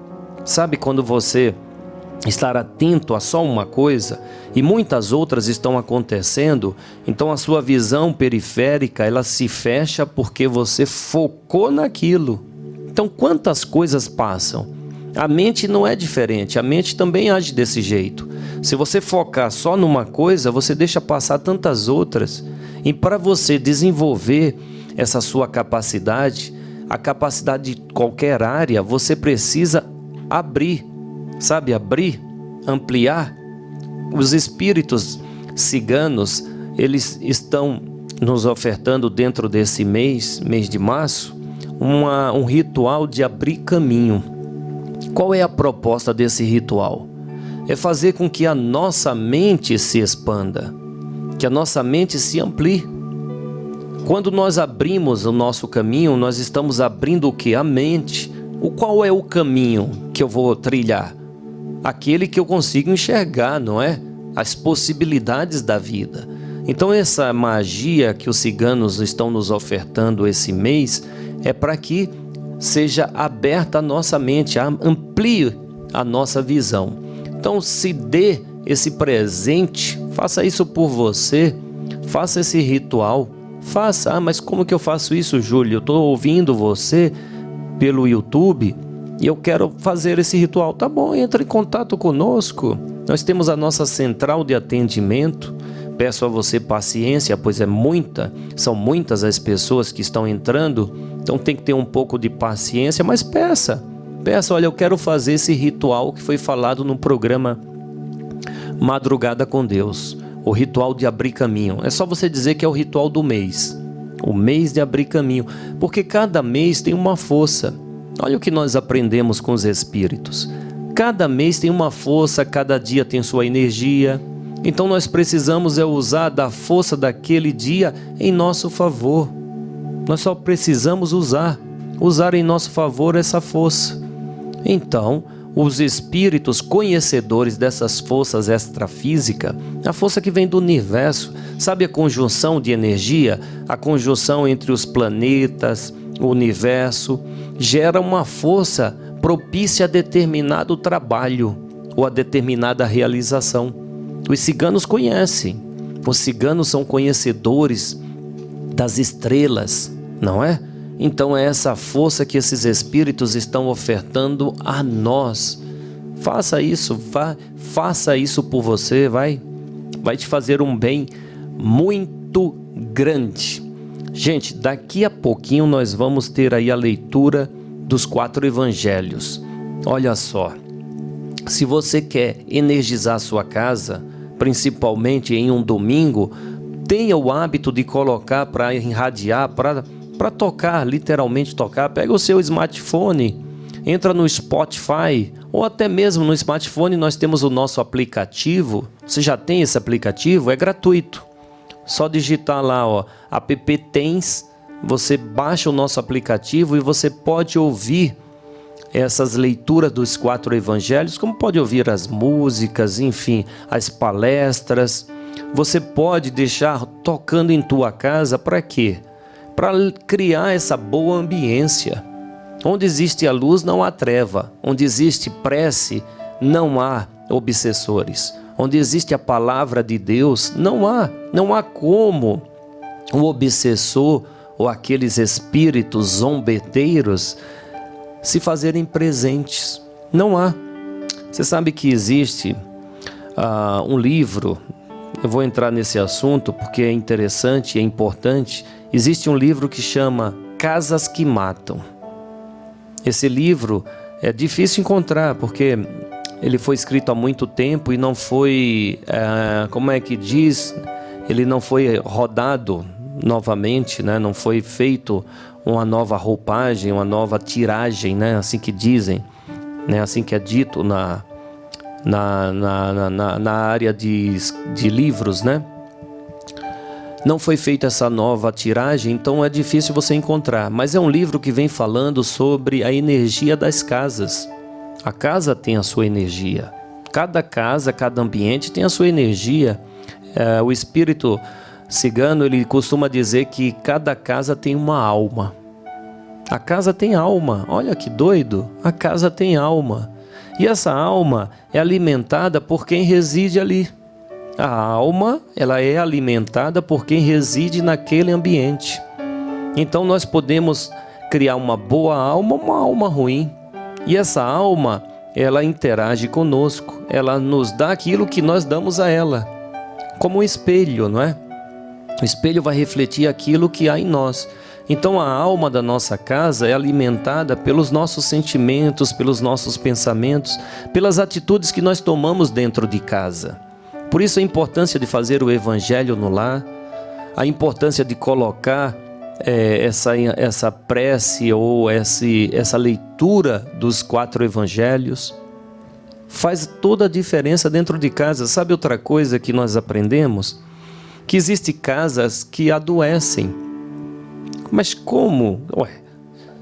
[SPEAKER 2] Sabe quando você estar atento a só uma coisa e muitas outras estão acontecendo, então a sua visão periférica ela se fecha porque você focou naquilo. Então quantas coisas passam? A mente não é diferente, a mente também age desse jeito. Se você focar só numa coisa, você deixa passar tantas outras. E para você desenvolver essa sua capacidade, a capacidade de qualquer área, você precisa abrir, sabe, abrir, ampliar. Os espíritos ciganos, eles estão nos ofertando dentro desse mês de março, um ritual de abrir caminho. Qual é a proposta desse ritual? É fazer com que a nossa mente se expanda, que a nossa mente se amplie. Quando nós abrimos o nosso caminho, nós estamos abrindo o que? A mente. Qual é o caminho que eu vou trilhar? Aquele que eu consigo enxergar, não é? As possibilidades da vida. Então essa magia que os ciganos estão nos ofertando esse mês é para que seja aberta a nossa mente, amplie a nossa visão. Então se dê esse presente, faça isso por você, faça esse ritual, faça. Mas como que eu faço isso, Júlio? Eu estou ouvindo você pelo YouTube e eu quero fazer esse ritual. Tá bom, entre em contato conosco. Nós temos a nossa central de atendimento. Peço a você paciência, pois são muitas as pessoas que estão entrando, então tem que ter um pouco de paciência, mas peça, olha, eu quero fazer esse ritual que foi falado no programa Madrugada com Deus, o ritual de abrir caminho. É só você dizer que é o ritual do mês, o mês de abrir caminho, porque cada mês tem uma força. Olha o que nós aprendemos com os espíritos, cada mês tem uma força, cada dia tem sua energia. Então nós precisamos usar da força daquele dia em nosso favor. Nós só precisamos usar em nosso favor essa força. Então, os espíritos conhecedores dessas forças extrafísicas, a força que vem do universo, sabe a conjunção de energia, a conjunção entre os planetas, o universo, gera uma força propícia a determinado trabalho ou a determinada realização. Os ciganos conhecem, os ciganos são conhecedores das estrelas, não é? Então é essa força que esses espíritos estão ofertando a nós. Faça isso, faça isso por você, vai te fazer um bem muito grande. Gente, daqui a pouquinho nós vamos ter aí a leitura dos 4 evangelhos. Olha só, se você quer energizar a sua casa, principalmente em um domingo, tenha o hábito de colocar para irradiar, para tocar, literalmente tocar. Pega o seu smartphone, entra no Spotify, ou até mesmo no smartphone nós temos o nosso aplicativo. Você já tem esse aplicativo? É gratuito. Só digitar lá, ó, AppTens, você baixa o nosso aplicativo e você pode ouvir essas leituras dos 4 evangelhos, como pode ouvir as músicas, enfim, as palestras. Você pode deixar tocando em tua casa para quê? Para criar essa boa ambiência. Onde existe a luz, não há treva. Onde existe prece, não há obsessores. Onde existe a palavra de Deus, não há como o obsessor ou aqueles espíritos zombeteiros se fazerem presentes. Não há. Você sabe que existe um livro, eu vou entrar nesse assunto porque é interessante e é importante. Existe um livro que chama Casas que Matam. Esse livro é difícil encontrar porque ele foi escrito há muito tempo e não foi, como é que diz, ele não foi rodado novamente, né? Não foi feito uma nova roupagem, uma nova tiragem, né? Assim que dizem, né? Assim que é dito na área de livros, né? Não foi feita essa nova tiragem, então é difícil você encontrar. Mas é um livro que vem falando sobre a energia das casas. A casa tem a sua energia. Cada casa, cada ambiente tem a sua energia. O espírito cigano, ele costuma dizer que cada casa tem uma alma. A casa tem alma. Olha que doido. A casa tem alma. E essa alma é alimentada por quem reside ali. A alma, ela é alimentada por quem reside naquele ambiente. Então nós podemos criar uma boa alma, uma alma ruim. E essa alma, ela interage conosco. Ela nos dá aquilo que nós damos a ela. Como um espelho, não é? O espelho vai refletir aquilo que há em nós. Então a alma da nossa casa é alimentada pelos nossos sentimentos, pelos nossos pensamentos, pelas atitudes que nós tomamos dentro de casa. Por isso a importância de fazer o evangelho no lar, a importância de colocar essa prece ou essa leitura dos 4 evangelhos. Faz toda a diferença dentro de casa. Sabe outra coisa que nós aprendemos? Que existem casas que adoecem. Mas como?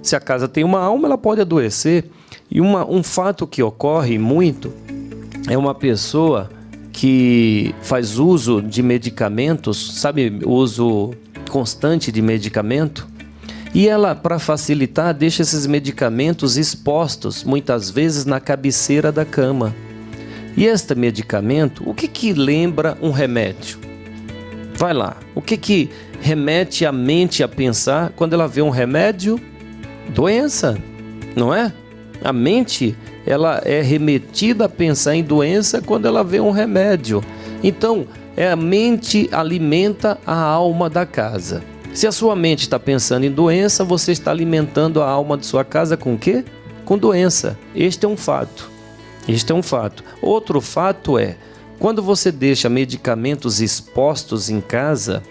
[SPEAKER 2] Se a casa tem uma alma, ela pode adoecer. E um fato que ocorre muito é uma pessoa que faz uso de medicamentos, sabe, uso constante de medicamento, e ela, para facilitar, deixa esses medicamentos expostos, muitas vezes na cabeceira da cama. E este medicamento, o que lembra um remédio? Vai lá, o que remete a mente a pensar quando ela vê um remédio? Doença, não é? A mente, ela é remetida a pensar em doença quando ela vê um remédio. Então, a mente alimenta a alma da casa. Se a sua mente está pensando em doença, você está alimentando a alma de sua casa com o quê? Com doença. Este é um fato. Outro fato é, quando você deixa medicamentos expostos em casa,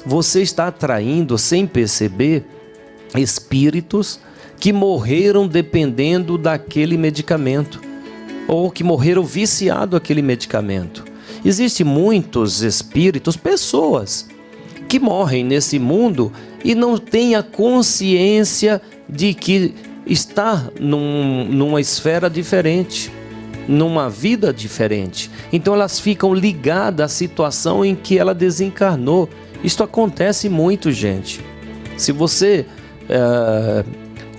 [SPEAKER 2] você está atraindo, sem perceber, espíritos que morreram dependendo daquele medicamento, ou que morreram viciado àquele medicamento. Existem muitos espíritos, pessoas, que morrem nesse mundo e não têm a consciência de que está numa esfera diferente, numa vida diferente. Então elas ficam ligadas à situação em que ela desencarnou. Isto acontece muito, gente. Se você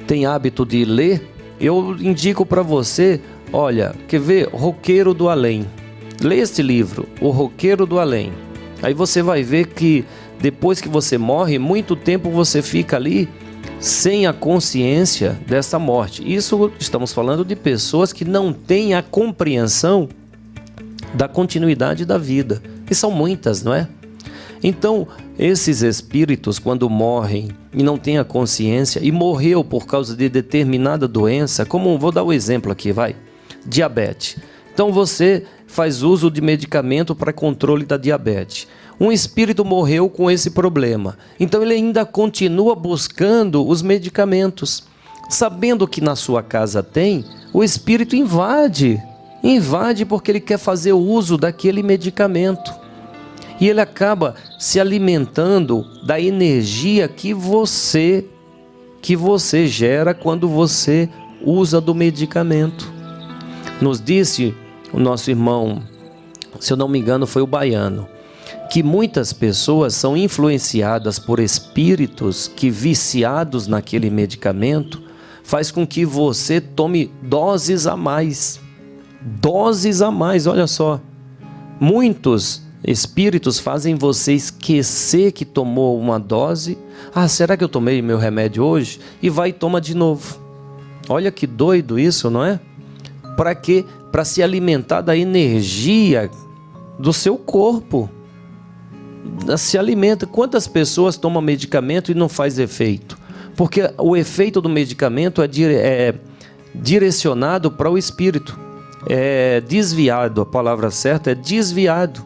[SPEAKER 2] tem hábito de ler, eu indico para você, olha, quer ver? Roqueiro do Além. Lê este livro, O Roqueiro do Além. Aí você vai ver que depois que você morre, muito tempo você fica ali sem a consciência dessa morte. Isso estamos falando de pessoas que não têm a compreensão da continuidade da vida. E são muitas, não é? Então, esses espíritos, quando morrem e não têm a consciência, e morreu por causa de determinada doença, como vou dar um exemplo aqui, diabetes. Então você faz uso de medicamento para controle da diabetes. Um espírito morreu com esse problema. Então ele ainda continua buscando os medicamentos. Sabendo que na sua casa tem, o espírito invade porque ele quer fazer uso daquele medicamento. E ele acaba se alimentando da energia que você gera quando você usa do medicamento. Nos disse o nosso irmão, se eu não me engano foi o Baiano, que muitas pessoas são influenciadas por espíritos que, viciados naquele medicamento, faz com que você tome doses a mais. Doses a mais, olha só. Muitos espíritos fazem você esquecer que tomou uma dose. Ah, será que eu tomei meu remédio hoje? E vai e toma de novo. Olha que doido isso, não é? Para quê? Para se alimentar da energia do seu corpo. Se alimenta. Quantas pessoas tomam medicamento e não faz efeito? Porque o efeito do medicamento é direcionado para o espírito. É desviado, a palavra certa é desviado.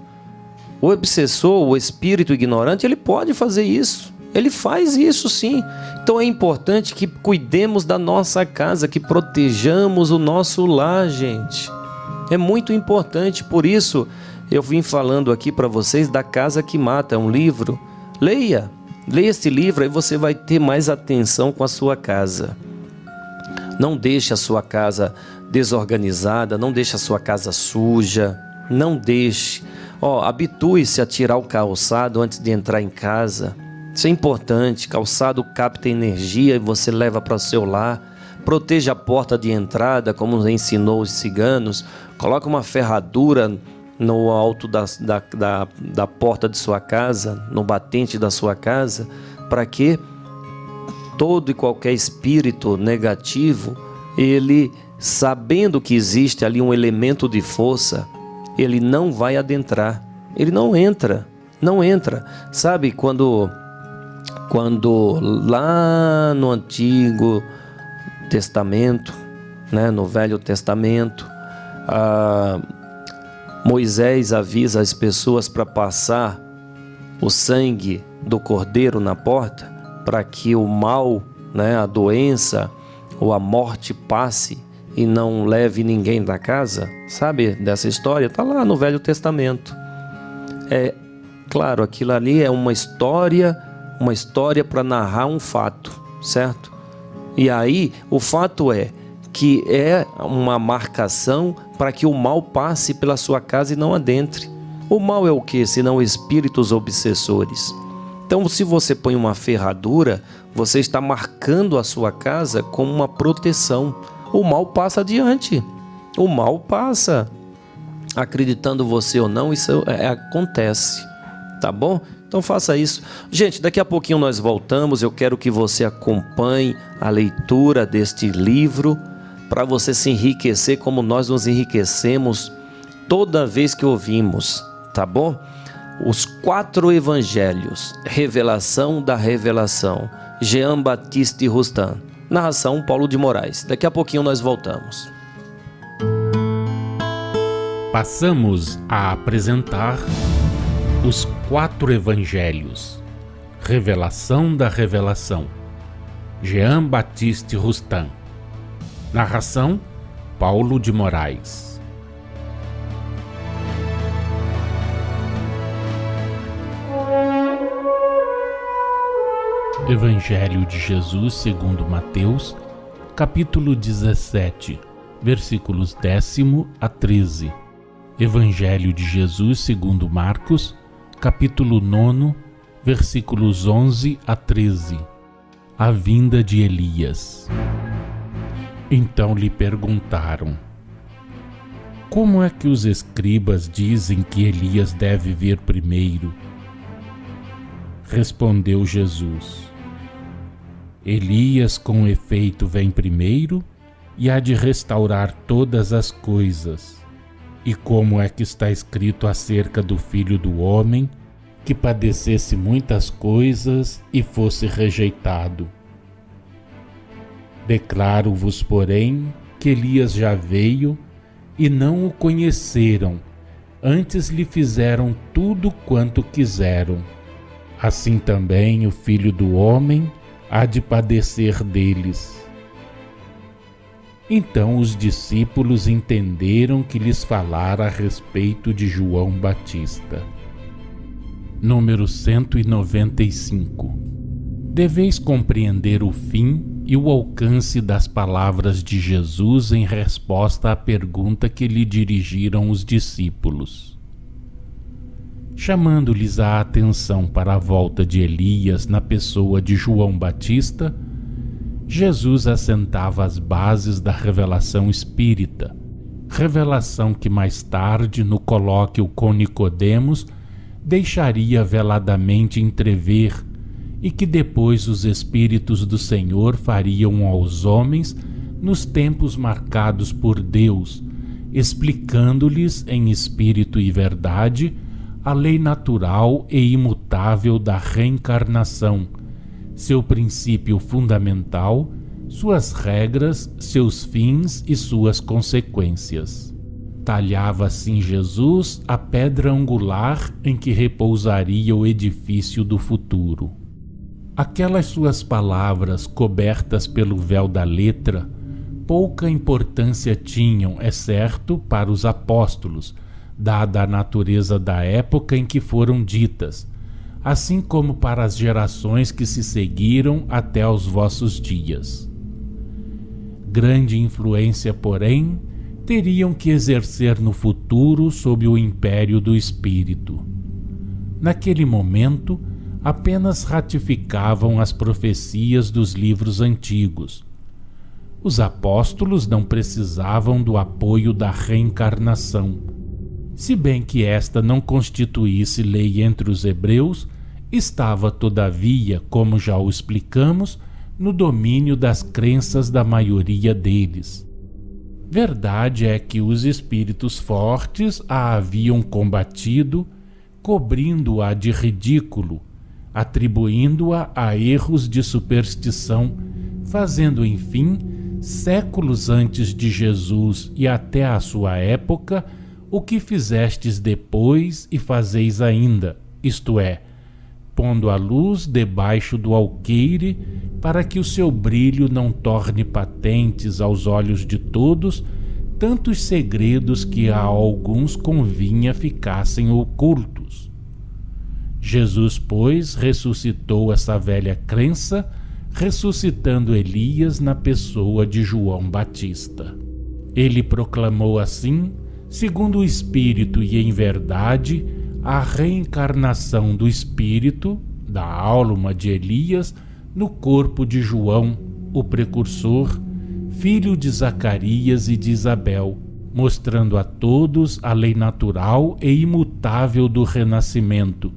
[SPEAKER 2] O obsessor, o espírito ignorante, ele pode fazer isso. Ele faz isso sim. Então é importante que cuidemos da nossa casa, que protejamos o nosso lar, gente. É muito importante, por isso eu vim falando aqui para vocês da Casa que Mata, um livro. Leia esse livro, aí você vai ter mais atenção com a sua casa. Não deixe a sua casa desorganizada, não deixe a sua casa suja, não deixe. Habitue-se a tirar o calçado antes de entrar em casa. Isso é importante. Calçado capta energia e você leva para o seu lar. Proteja a porta de entrada, como nos ensinou os ciganos. Coloque uma ferradura no alto da porta de sua casa, no batente da sua casa, para que todo e qualquer espírito negativo, ele, sabendo que existe ali um elemento de força, ele não vai adentrar, ele não entra. Sabe quando lá no Antigo Testamento, né, no Velho Testamento, Moisés avisa as pessoas para passar o sangue do cordeiro na porta, para que o mal, né, a doença ou a morte passe e não leve ninguém da casa. Sabe dessa história? Está lá no Velho Testamento. Claro, aquilo ali é uma história para narrar um fato, certo? E aí o fato é que é uma marcação para que o mal passe pela sua casa e não adentre. O mal é o que? Senão espíritos obsessores. Então, se você põe uma ferradura, você está marcando a sua casa como uma proteção. O mal passa adiante. O mal passa. Acreditando você ou não, isso acontece. Tá bom? Então faça isso. Gente, daqui a pouquinho nós voltamos. Eu quero que você acompanhe a leitura deste livro, para você se enriquecer como nós nos enriquecemos toda vez que ouvimos, tá bom? Os 4 evangelhos, revelação da revelação, Jean Baptiste Rustin, narração Paulo de Moraes. Daqui a pouquinho nós voltamos.
[SPEAKER 7] Passamos a apresentar os 4 evangelhos, revelação da revelação, Jean Baptiste Rustin. Narração Paulo de Moraes. Evangelho de Jesus segundo Mateus, capítulo 17, versículos 10 a 13. Evangelho de Jesus segundo Marcos, capítulo 9, versículos 11 a 13. A vinda de Elias. Então lhe perguntaram: como é que os escribas dizem que Elias deve vir primeiro? Respondeu Jesus: Elias com efeito vem primeiro e há de restaurar todas as coisas. E como é que está escrito acerca do Filho do Homem, que padecesse muitas coisas e fosse rejeitado? Declaro-vos, porém, que Elias já veio e não o conheceram, antes lhe fizeram tudo quanto quiseram. Assim também o Filho do Homem há de padecer deles. Então os discípulos entenderam que lhes falara a respeito de João Batista. Número 195. Deveis compreender o fim e o alcance das palavras de Jesus em resposta à pergunta que lhe dirigiram os discípulos. Chamando-lhes a atenção para a volta de Elias na pessoa de João Batista, Jesus assentava as bases da revelação espírita, revelação que mais tarde, no colóquio com Nicodemos, deixaria veladamente entrever e que depois os Espíritos do Senhor fariam aos homens nos tempos marcados por Deus, explicando-lhes em espírito e verdade a lei natural e imutável da reencarnação, seu princípio fundamental, suas regras, seus fins e suas consequências. Talhava assim Jesus a pedra angular em que repousaria o edifício do futuro. Aquelas suas palavras cobertas pelo véu da letra pouca importância tinham, é certo, para os apóstolos, dada a natureza da época em que foram ditas, assim como para as gerações que se seguiram até aos vossos dias. Grande influência, porém, teriam que exercer no futuro sob o império do Espírito. Naquele momento, apenas ratificavam as profecias dos livros antigos. Os apóstolos não precisavam do apoio da reencarnação. Se bem que esta não constituísse lei entre os hebreus, estava, todavia, como já o explicamos, no domínio das crenças da maioria deles. Verdade é que os espíritos fortes a haviam combatido, cobrindo-a de ridículo, atribuindo-a a erros de superstição, fazendo, enfim, séculos antes de Jesus e até a sua época, o que fizestes depois e fazeis ainda, isto é, pondo a luz debaixo do alqueire, para que o seu brilho não torne patentes aos olhos de todos tantos segredos que a alguns convinha ficassem ocultos. Jesus, pois, ressuscitou essa velha crença, ressuscitando Elias na pessoa de João Batista. Ele proclamou assim, segundo o Espírito e em verdade, a reencarnação do Espírito, da alma de Elias, no corpo de João, o precursor, filho de Zacarias e de Isabel, mostrando a todos a lei natural e imutável do renascimento,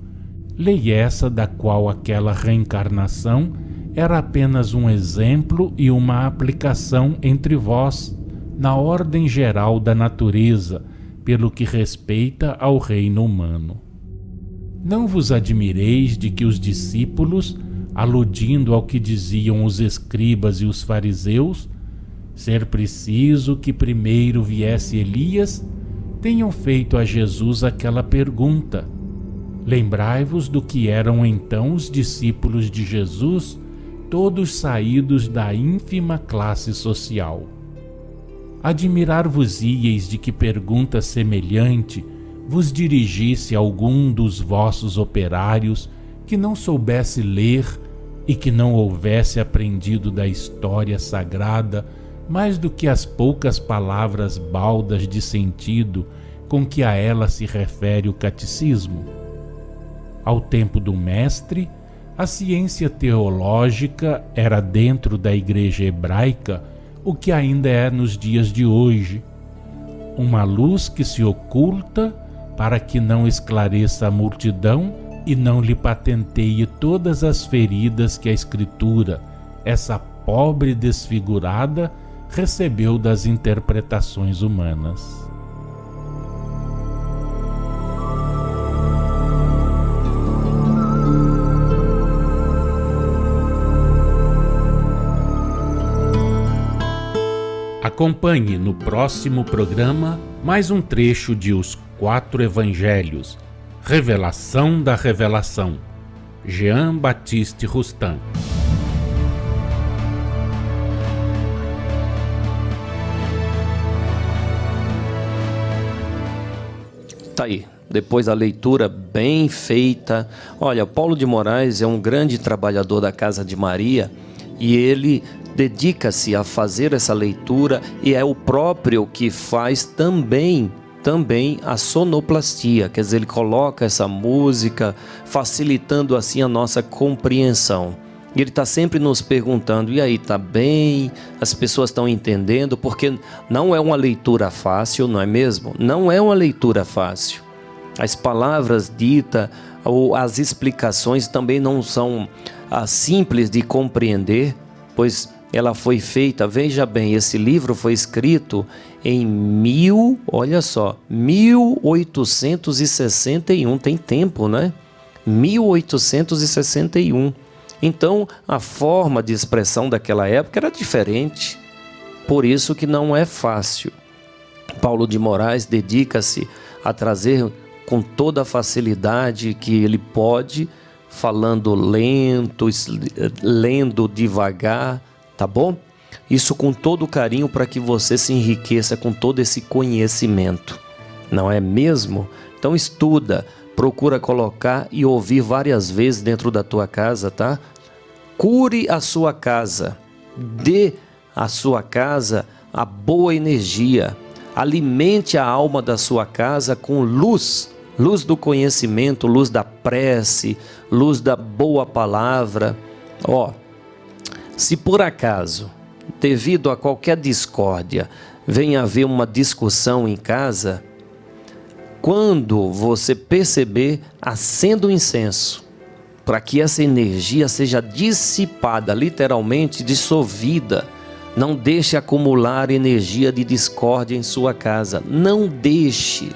[SPEAKER 7] lei essa da qual aquela reencarnação era apenas um exemplo e uma aplicação entre vós, na ordem geral da natureza, pelo que respeita ao reino humano. Não vos admireis de que os discípulos, aludindo ao que diziam os escribas e os fariseus, ser preciso que primeiro viesse Elias, tenham feito a Jesus aquela pergunta. Lembrai-vos do que eram então os discípulos de Jesus, todos saídos da ínfima classe social. Admirar-vos-íeis de que pergunta semelhante vos dirigisse algum dos vossos operários que não soubesse ler e que não houvesse aprendido da história sagrada mais do que as poucas palavras baldas de sentido com que a ela se refere o catecismo. Ao tempo do mestre, a ciência teológica era dentro da igreja hebraica o que ainda é nos dias de hoje, uma luz que se oculta para que não esclareça a multidão e não lhe patenteie todas as feridas que a Escritura, essa pobre desfigurada, recebeu das interpretações humanas. Acompanhe no próximo programa mais um trecho de Os 4 Evangelhos, Revelação da Revelação, Jean Baptiste Rustin.
[SPEAKER 2] Tá aí, depois da leitura bem feita. Olha, Paulo de Moraes é um grande trabalhador da Casa de Maria e ele dedica-se a fazer essa leitura e é o próprio que faz também a sonoplastia, quer dizer, ele coloca essa música, facilitando assim a nossa compreensão. E ele está sempre nos perguntando, e aí, tá bem? As pessoas estão entendendo? Porque não é uma leitura fácil, não é mesmo? Não é uma leitura fácil. As palavras ditas ou as explicações também não são simples de compreender, pois ela foi feita, veja bem, esse livro foi escrito em 1861, tem tempo, né? 1861. Então, a forma de expressão daquela época era diferente, por isso que não é fácil. Paulo de Moraes dedica-se a trazer com toda a facilidade que ele pode, falando lento, lendo devagar, tá bom? Isso com todo o carinho para que você se enriqueça com todo esse conhecimento, não é mesmo? Então estuda, procura colocar e ouvir várias vezes dentro da tua casa, tá? Cure a sua casa, dê à sua casa a boa energia, alimente a alma da sua casa com luz, luz do conhecimento, luz da prece, luz da boa palavra. Ó, se por acaso, devido a qualquer discórdia, venha haver uma discussão em casa, quando você perceber, acenda o incenso, para que essa energia seja dissipada, literalmente dissolvida. Não deixe acumular energia de discórdia em sua casa. Não deixe.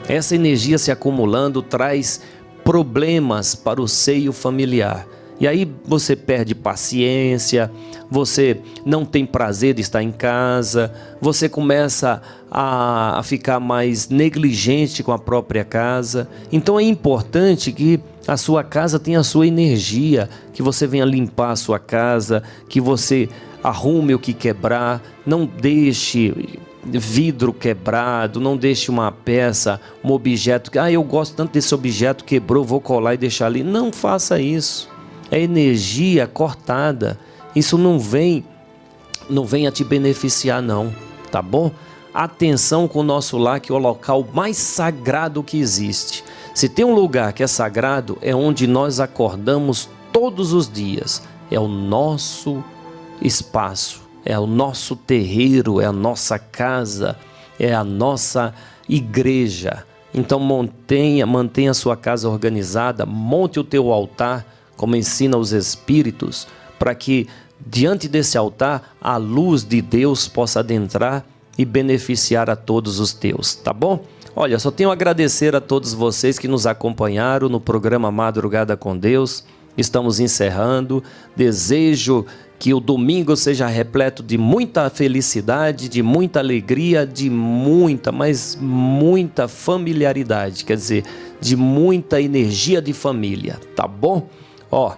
[SPEAKER 2] Essa energia se acumulando traz problemas para o seio familiar. E aí você perde paciência, você não tem prazer de estar em casa, você começa a ficar mais negligente com a própria casa. Então é importante que a sua casa tenha a sua energia, que você venha limpar a sua casa, que você arrume o que quebrar, não deixe vidro quebrado, não deixe uma peça, um objeto, eu gosto tanto desse objeto, quebrou, vou colar e deixar ali. Não faça isso. É energia cortada, isso não vem a te beneficiar não, tá bom? Atenção com o nosso lar, que é o local mais sagrado que existe. Se tem um lugar que é sagrado, é onde nós acordamos todos os dias, é o nosso espaço, é o nosso terreiro, é a nossa casa, é a nossa igreja. Então mantenha a sua casa organizada, monte o teu altar, como ensina os Espíritos, para que diante desse altar a luz de Deus possa adentrar e beneficiar a todos os teus, tá bom? Olha, só tenho a agradecer a todos vocês que nos acompanharam no programa Madrugada com Deus. Estamos encerrando. Desejo que o domingo seja repleto de muita felicidade, de muita alegria, de muita familiaridade, quer dizer, de muita energia de família, tá bom? Ó,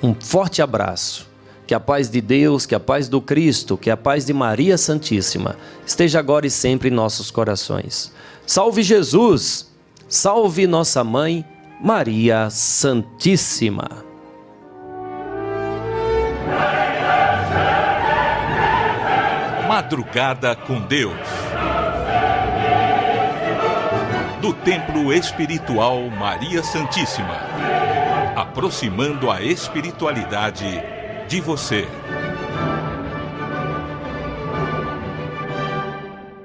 [SPEAKER 2] um forte abraço, que a paz de Deus, que a paz do Cristo, que a paz de Maria Santíssima esteja agora e sempre em nossos corações. Salve Jesus, salve nossa mãe Maria Santíssima.
[SPEAKER 1] Madrugada com Deus. Do Templo Espiritual Maria Santíssima. Aproximando a espiritualidade de você.